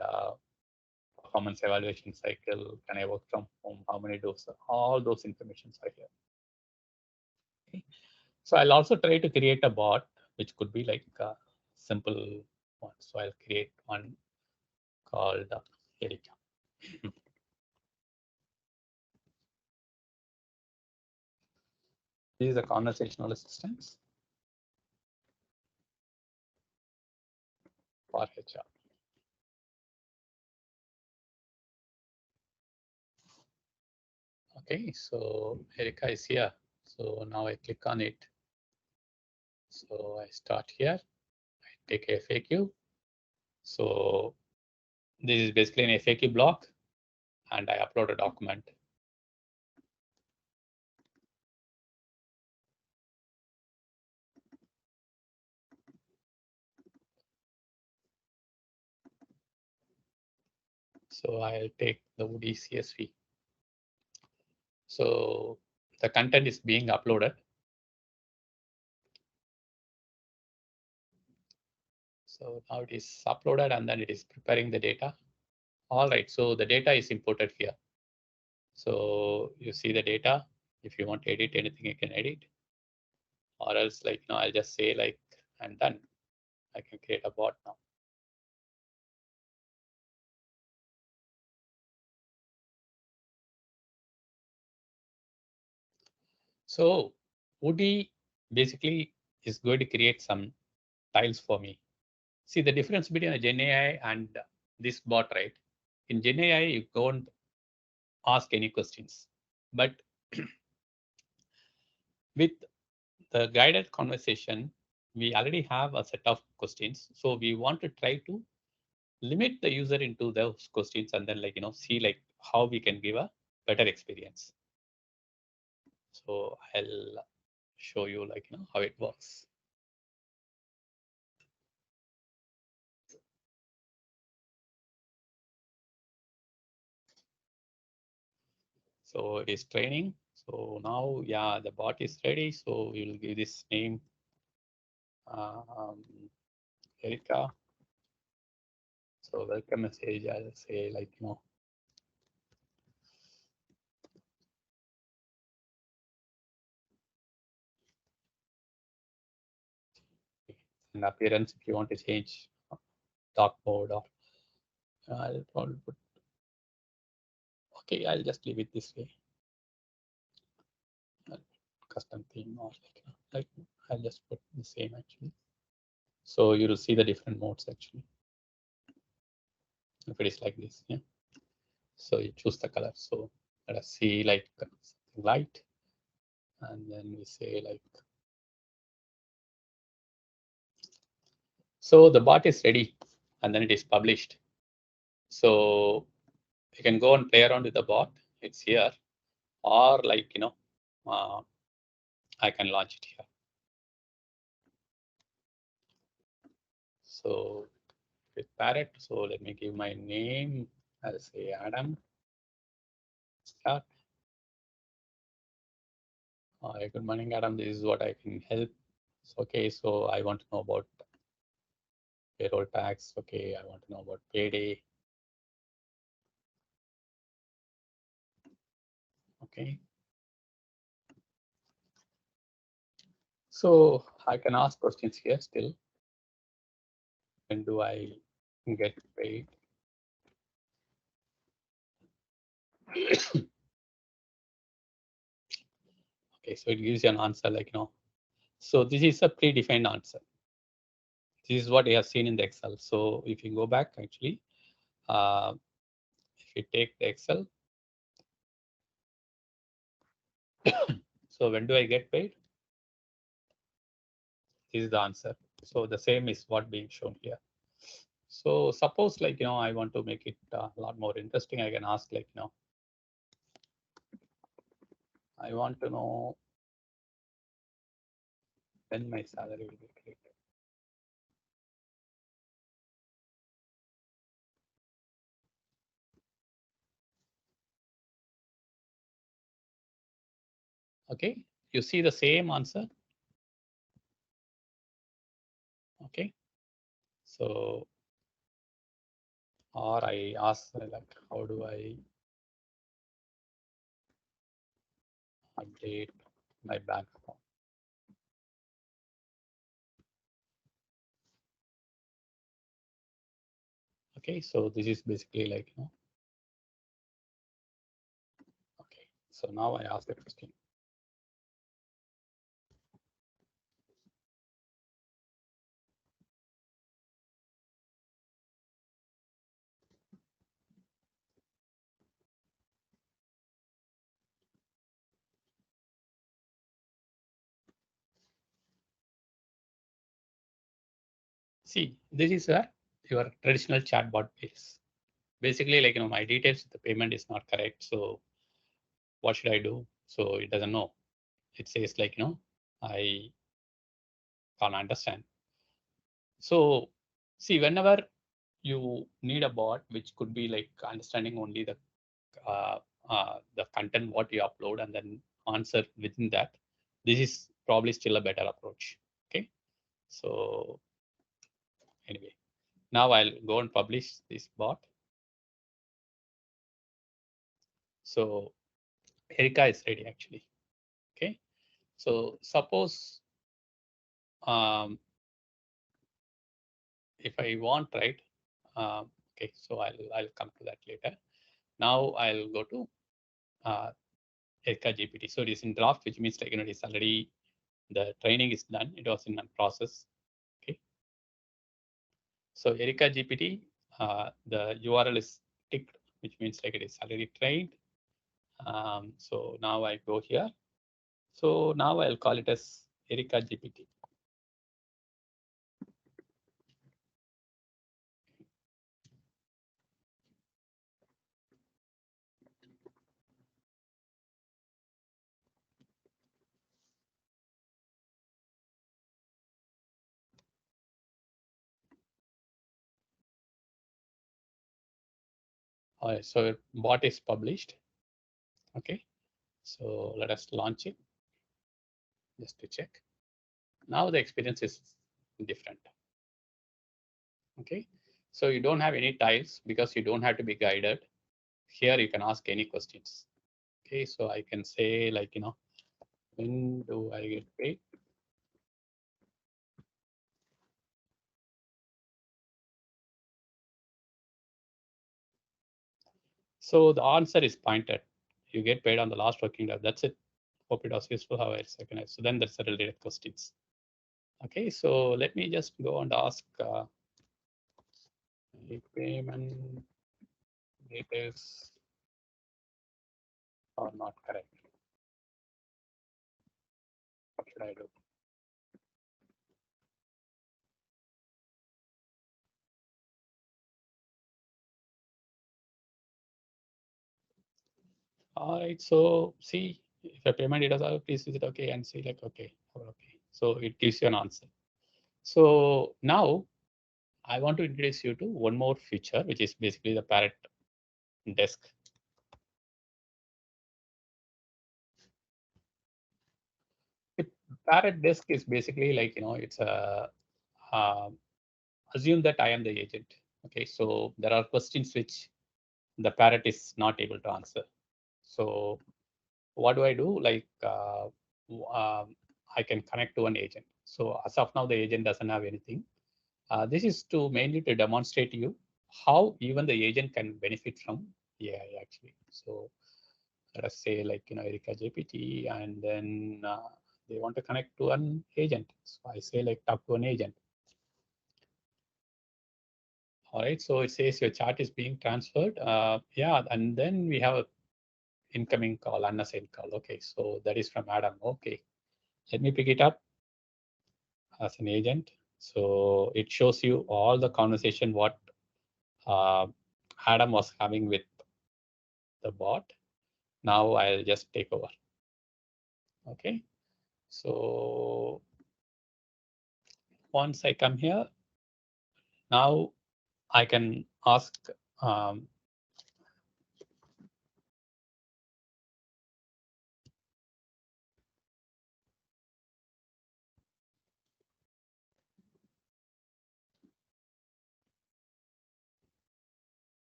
performance evaluation cycle, can I work from home, how many doses, all those informations are here. Okay. So I'll also try to create a bot, which could be like a simple one. So I'll create one called Erika. This is a conversational assistant for HR. Okay, so Erika is here. So now I click on it. So I start here, I take a FAQ. So this is basically an FAQ block, and I upload a document. So I'll take the Woody CSV. So the content is being uploaded. So now it is uploaded and then it is preparing the data. All right, so the data is imported here. So you see the data. If you want to edit anything, you can edit. Or else like, I'll just say like, and done. I can create a bot now. So Woody basically is going to create some tiles for me. See the difference between a Gen AI and this bot, right? In Gen AI, you don't ask any questions, but with the guided conversation, we already have a set of questions. So we want to try to limit the user into those questions and then like, see like how we can give a better experience. So I'll show you like, how it works. So it is training. So now, yeah, the bot is ready. So we will give this name, Erika. So welcome message, I'll say like, an appearance if you want to change dark mode, or I'll probably put, okay, I'll just leave it this way. Custom theme or like I'll just put the same actually. So you will see the different modes actually. If it is like this, yeah. So you choose the color. So let us see like something light, and then we say like. So the bot is ready, and then it is published. So you can go and play around with the bot. It's here, or like I can launch it here. So with Parrot, so let me give my name. I'll say Adam. Start. Hi, good morning, Adam. This is what I can help. Okay, so I want to know about payroll tax. Okay, I want to know about payday. Okay, So I can ask questions here still. When do I get paid? Okay, so it gives you an answer like, so this is a predefined answer. This is what you have seen in the Excel. So if you go back, actually, if you take the Excel, so when do I get paid? This is the answer. So the same is what being shown here. So suppose like, I want to make it a lot more interesting. I can ask like, I want to know when my salary will be credited. Okay, you see the same answer. Okay, so, or I ask like, how do I update my bank account? Okay, so this is basically like, okay, so now I ask the question. See, this is your traditional chatbot base. Basically, like, my details of the payment is not correct. So what should I do? So it doesn't know. It says like, I can't understand. So see, whenever you need a bot, which could be like understanding only the content what you upload and then answer within that, this is probably still a better approach. Okay, so anyway, now I'll go and publish this bot. So Erika is ready actually. Okay, so suppose if I want, right? Okay, so I'll come to that later. Now I'll go to Erika GPT. So it is in draft, which means like, it is already, the training is done. It was in a process. Okay. So Erika GPT, the URL is ticked, which means like it is already trained. So now I go here. So now I'll call it as Erika GPT. All right, so bot is published. Okay, so let us launch it just to check. Now the experience is different. Okay, so you don't have any tiles because you don't have to be guided. Here you can ask any questions. Okay, so I can say like, when do I get paid? So the answer is pointed. You get paid on the last working day. That's it. Hope it was useful how I recognize. So then there's a related questions. Okay, so let me just go and ask payment details are not correct. What should I do? All right, so see if a payment details are, please visit okay and see like okay. So it gives you an answer. So now I want to introduce you to one more feature, which is basically the Parrot desk. The Parrot desk is basically like, it's a assume that I am the agent. Okay, so there are questions which the Parrot is not able to answer. So what do I do? Like I can connect to an agent. So as of now, the agent doesn't have anything. This is to mainly to demonstrate to you how even the agent can benefit from AI actually. So let us say like, Erika GPT, and then they want to connect to an agent. So I say like talk to an agent. All right, so it says your chat is being transferred. Yeah, and then we have a incoming call, unassigned call. Okay, so that is from Adam. Okay, let me pick it up as an agent. So it shows you all the conversation what uh, Adam was having with the bot. Now I'll just take over. Okay, so once I come here, now I can ask um,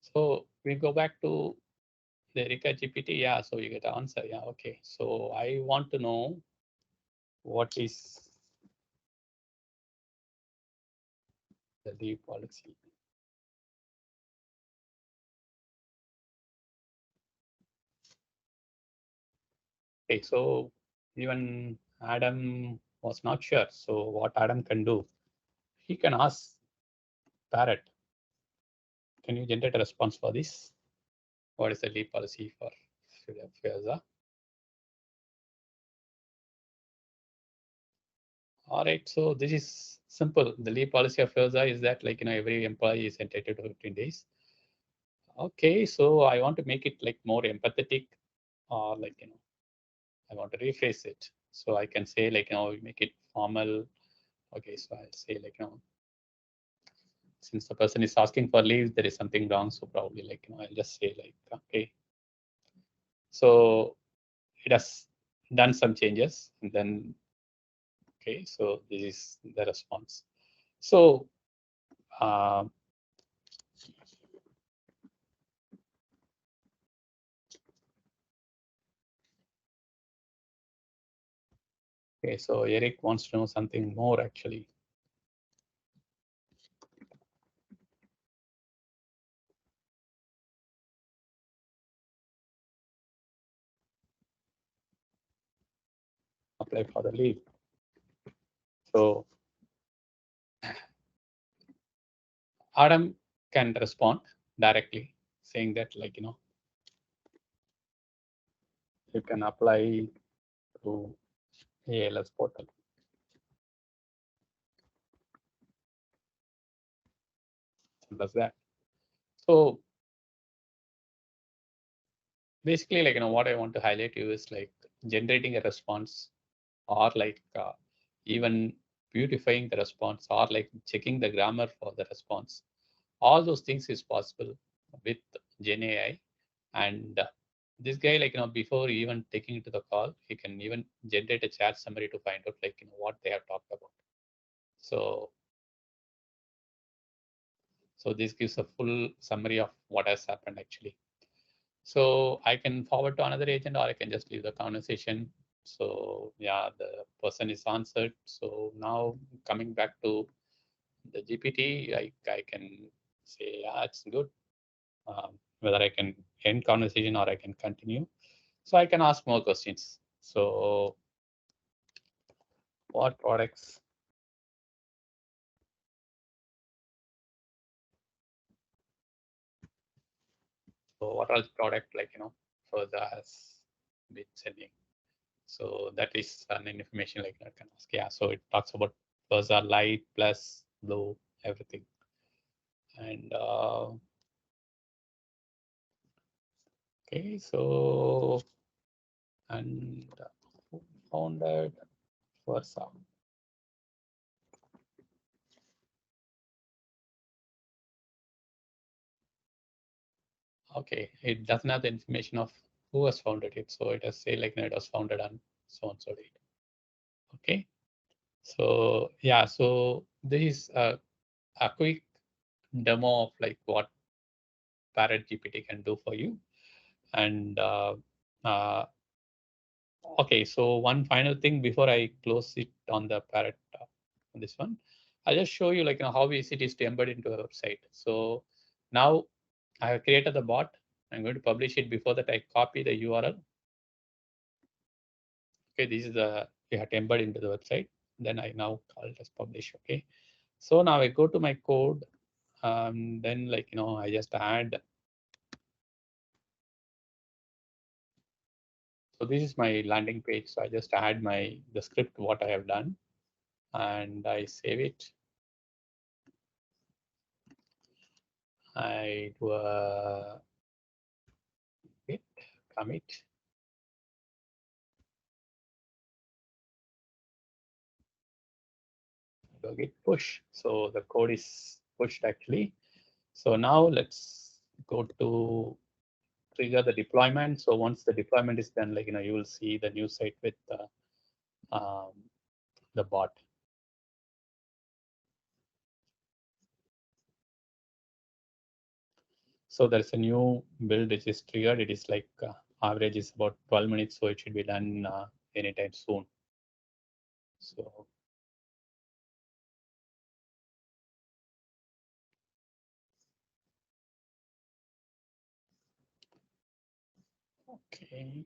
so we go back to the Erika GPT. Yeah, so you get the answer. Yeah, okay. So I want to know what is the leave policy. Okay, so even Adam was not sure. So what Adam can do, he can ask Parrot, can you generate a response for this? What is the leave policy for FIRSA? All right, so this is simple. The leave policy of FIRSA is that like, every employee is entitled to 15 days. Okay, so I want to make it like more empathetic, or like, I want to rephrase it. So I can say like, make it formal. Okay, so I'll say like, since the person is asking for leave, there is something wrong. So probably like, I'll just say like, okay. So it has done some changes, and then, okay, so this is the response. So okay, so Eric wants to know something more actually. Apply for the leave. So Adam can respond directly saying that like, you can apply to ALS portal. Simple as that. So basically like, what I want to highlight you is like generating a response, or like even beautifying the response, or like checking the grammar for the response. All those things is possible with Gen AI. And this guy, like, before even taking it to the call, he can even generate a chat summary to find out like, what they have talked about. So this gives a full summary of what has happened actually. So I can forward to another agent, or I can just leave the conversation. So yeah, the person is answered. So now coming back to the GPT, I can say, yeah, it's good. Whether I can end conversation or I can continue. So I can ask more questions. So what products? So what are the product like, further has been selling? So that is an information like I can ask. Yeah, so it talks about Versa light, plus, blue, everything. And okay, so and who founded Versa? Okay, it doesn't have the information of who has founded it. So it has say like, it was founded on so and so date. Okay, so yeah, so this is a quick demo of like what ParrotGPT can do for you. And okay, so one final thing before I close it on the Parrot, on this one, I'll just show you like how easy it is to embed into a website. So now I have created the bot. I'm going to publish it. Before that, I copy the URL. Okay, this is the we have to embed into the website. Then I now call it as publish. Okay, so now I go to my code. Then like I just add. So this is my landing page. So I just add the script what I have done, and I save it. I do a git commit. Do a git push. So the code is pushed actually. So now let's go to trigger the deployment. So once the deployment is done, like you will see the new site with the bot. So there's a new build which is triggered. It is like average is about 12 minutes, so it should be done anytime soon. So okay.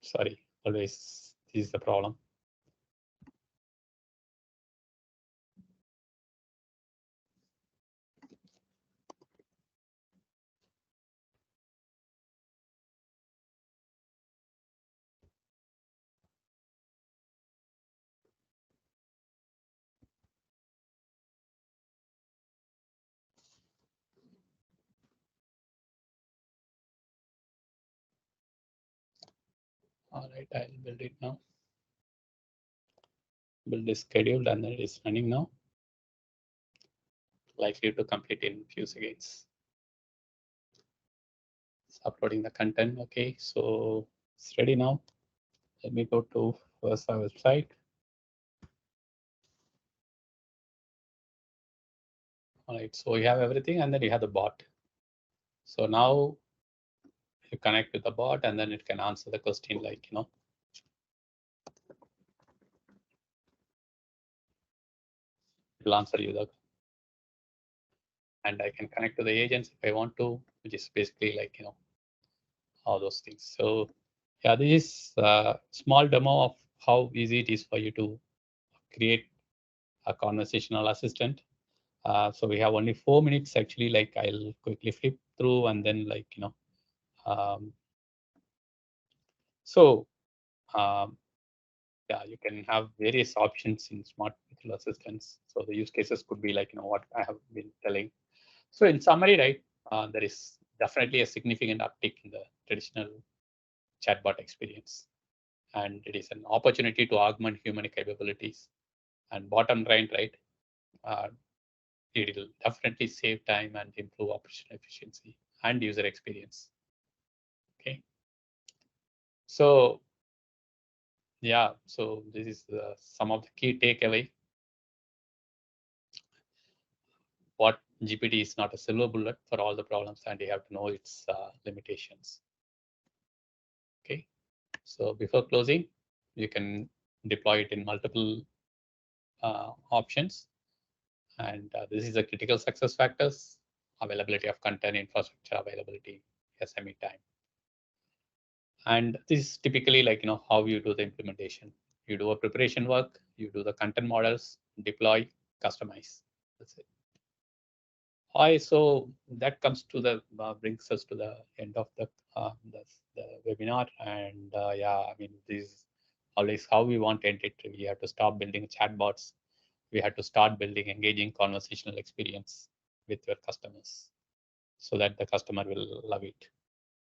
Sorry, always this is the problem. All right, I'll build it now. Build is scheduled and then it is running now. Likely to complete in few seconds. It's uploading the content. Okay, so it's ready now. Let me go to first our website. All right, so you have everything and then you have the bot. So now you connect with the bot and then it can answer the question like, it'll answer you the, and I can connect to the agents if I want to, which is basically like, all those things. So yeah, this is a small demo of how easy it is for you to create a conversational assistant. So we have only 4 minutes actually, like I'll quickly flip through and then like, so yeah, you can have various options in smart virtual assistants. So the use cases could be like, what I have been telling. So in summary, right, there is definitely a significant uptick in the traditional chatbot experience. And it is an opportunity to augment human capabilities. And bottom line, right, it will definitely save time and improve operational efficiency and user experience. Okay. So yeah, so this is some of the key takeaway. What GPT is not a silver bullet for all the problems, and you have to know its limitations. Okay, so before closing, you can deploy it in multiple options, and this is the critical success factors: availability of content, infrastructure availability, SME time. And this is typically like how you do the implementation. You do a preparation work, you do the content models, deploy, customize. That's it. Hi, so that comes to the brings us to the end of the webinar, and yeah, I mean this is always how we want to end it. We have to stop building chatbots. We have to start building engaging conversational experience with your customers, so that the customer will love it.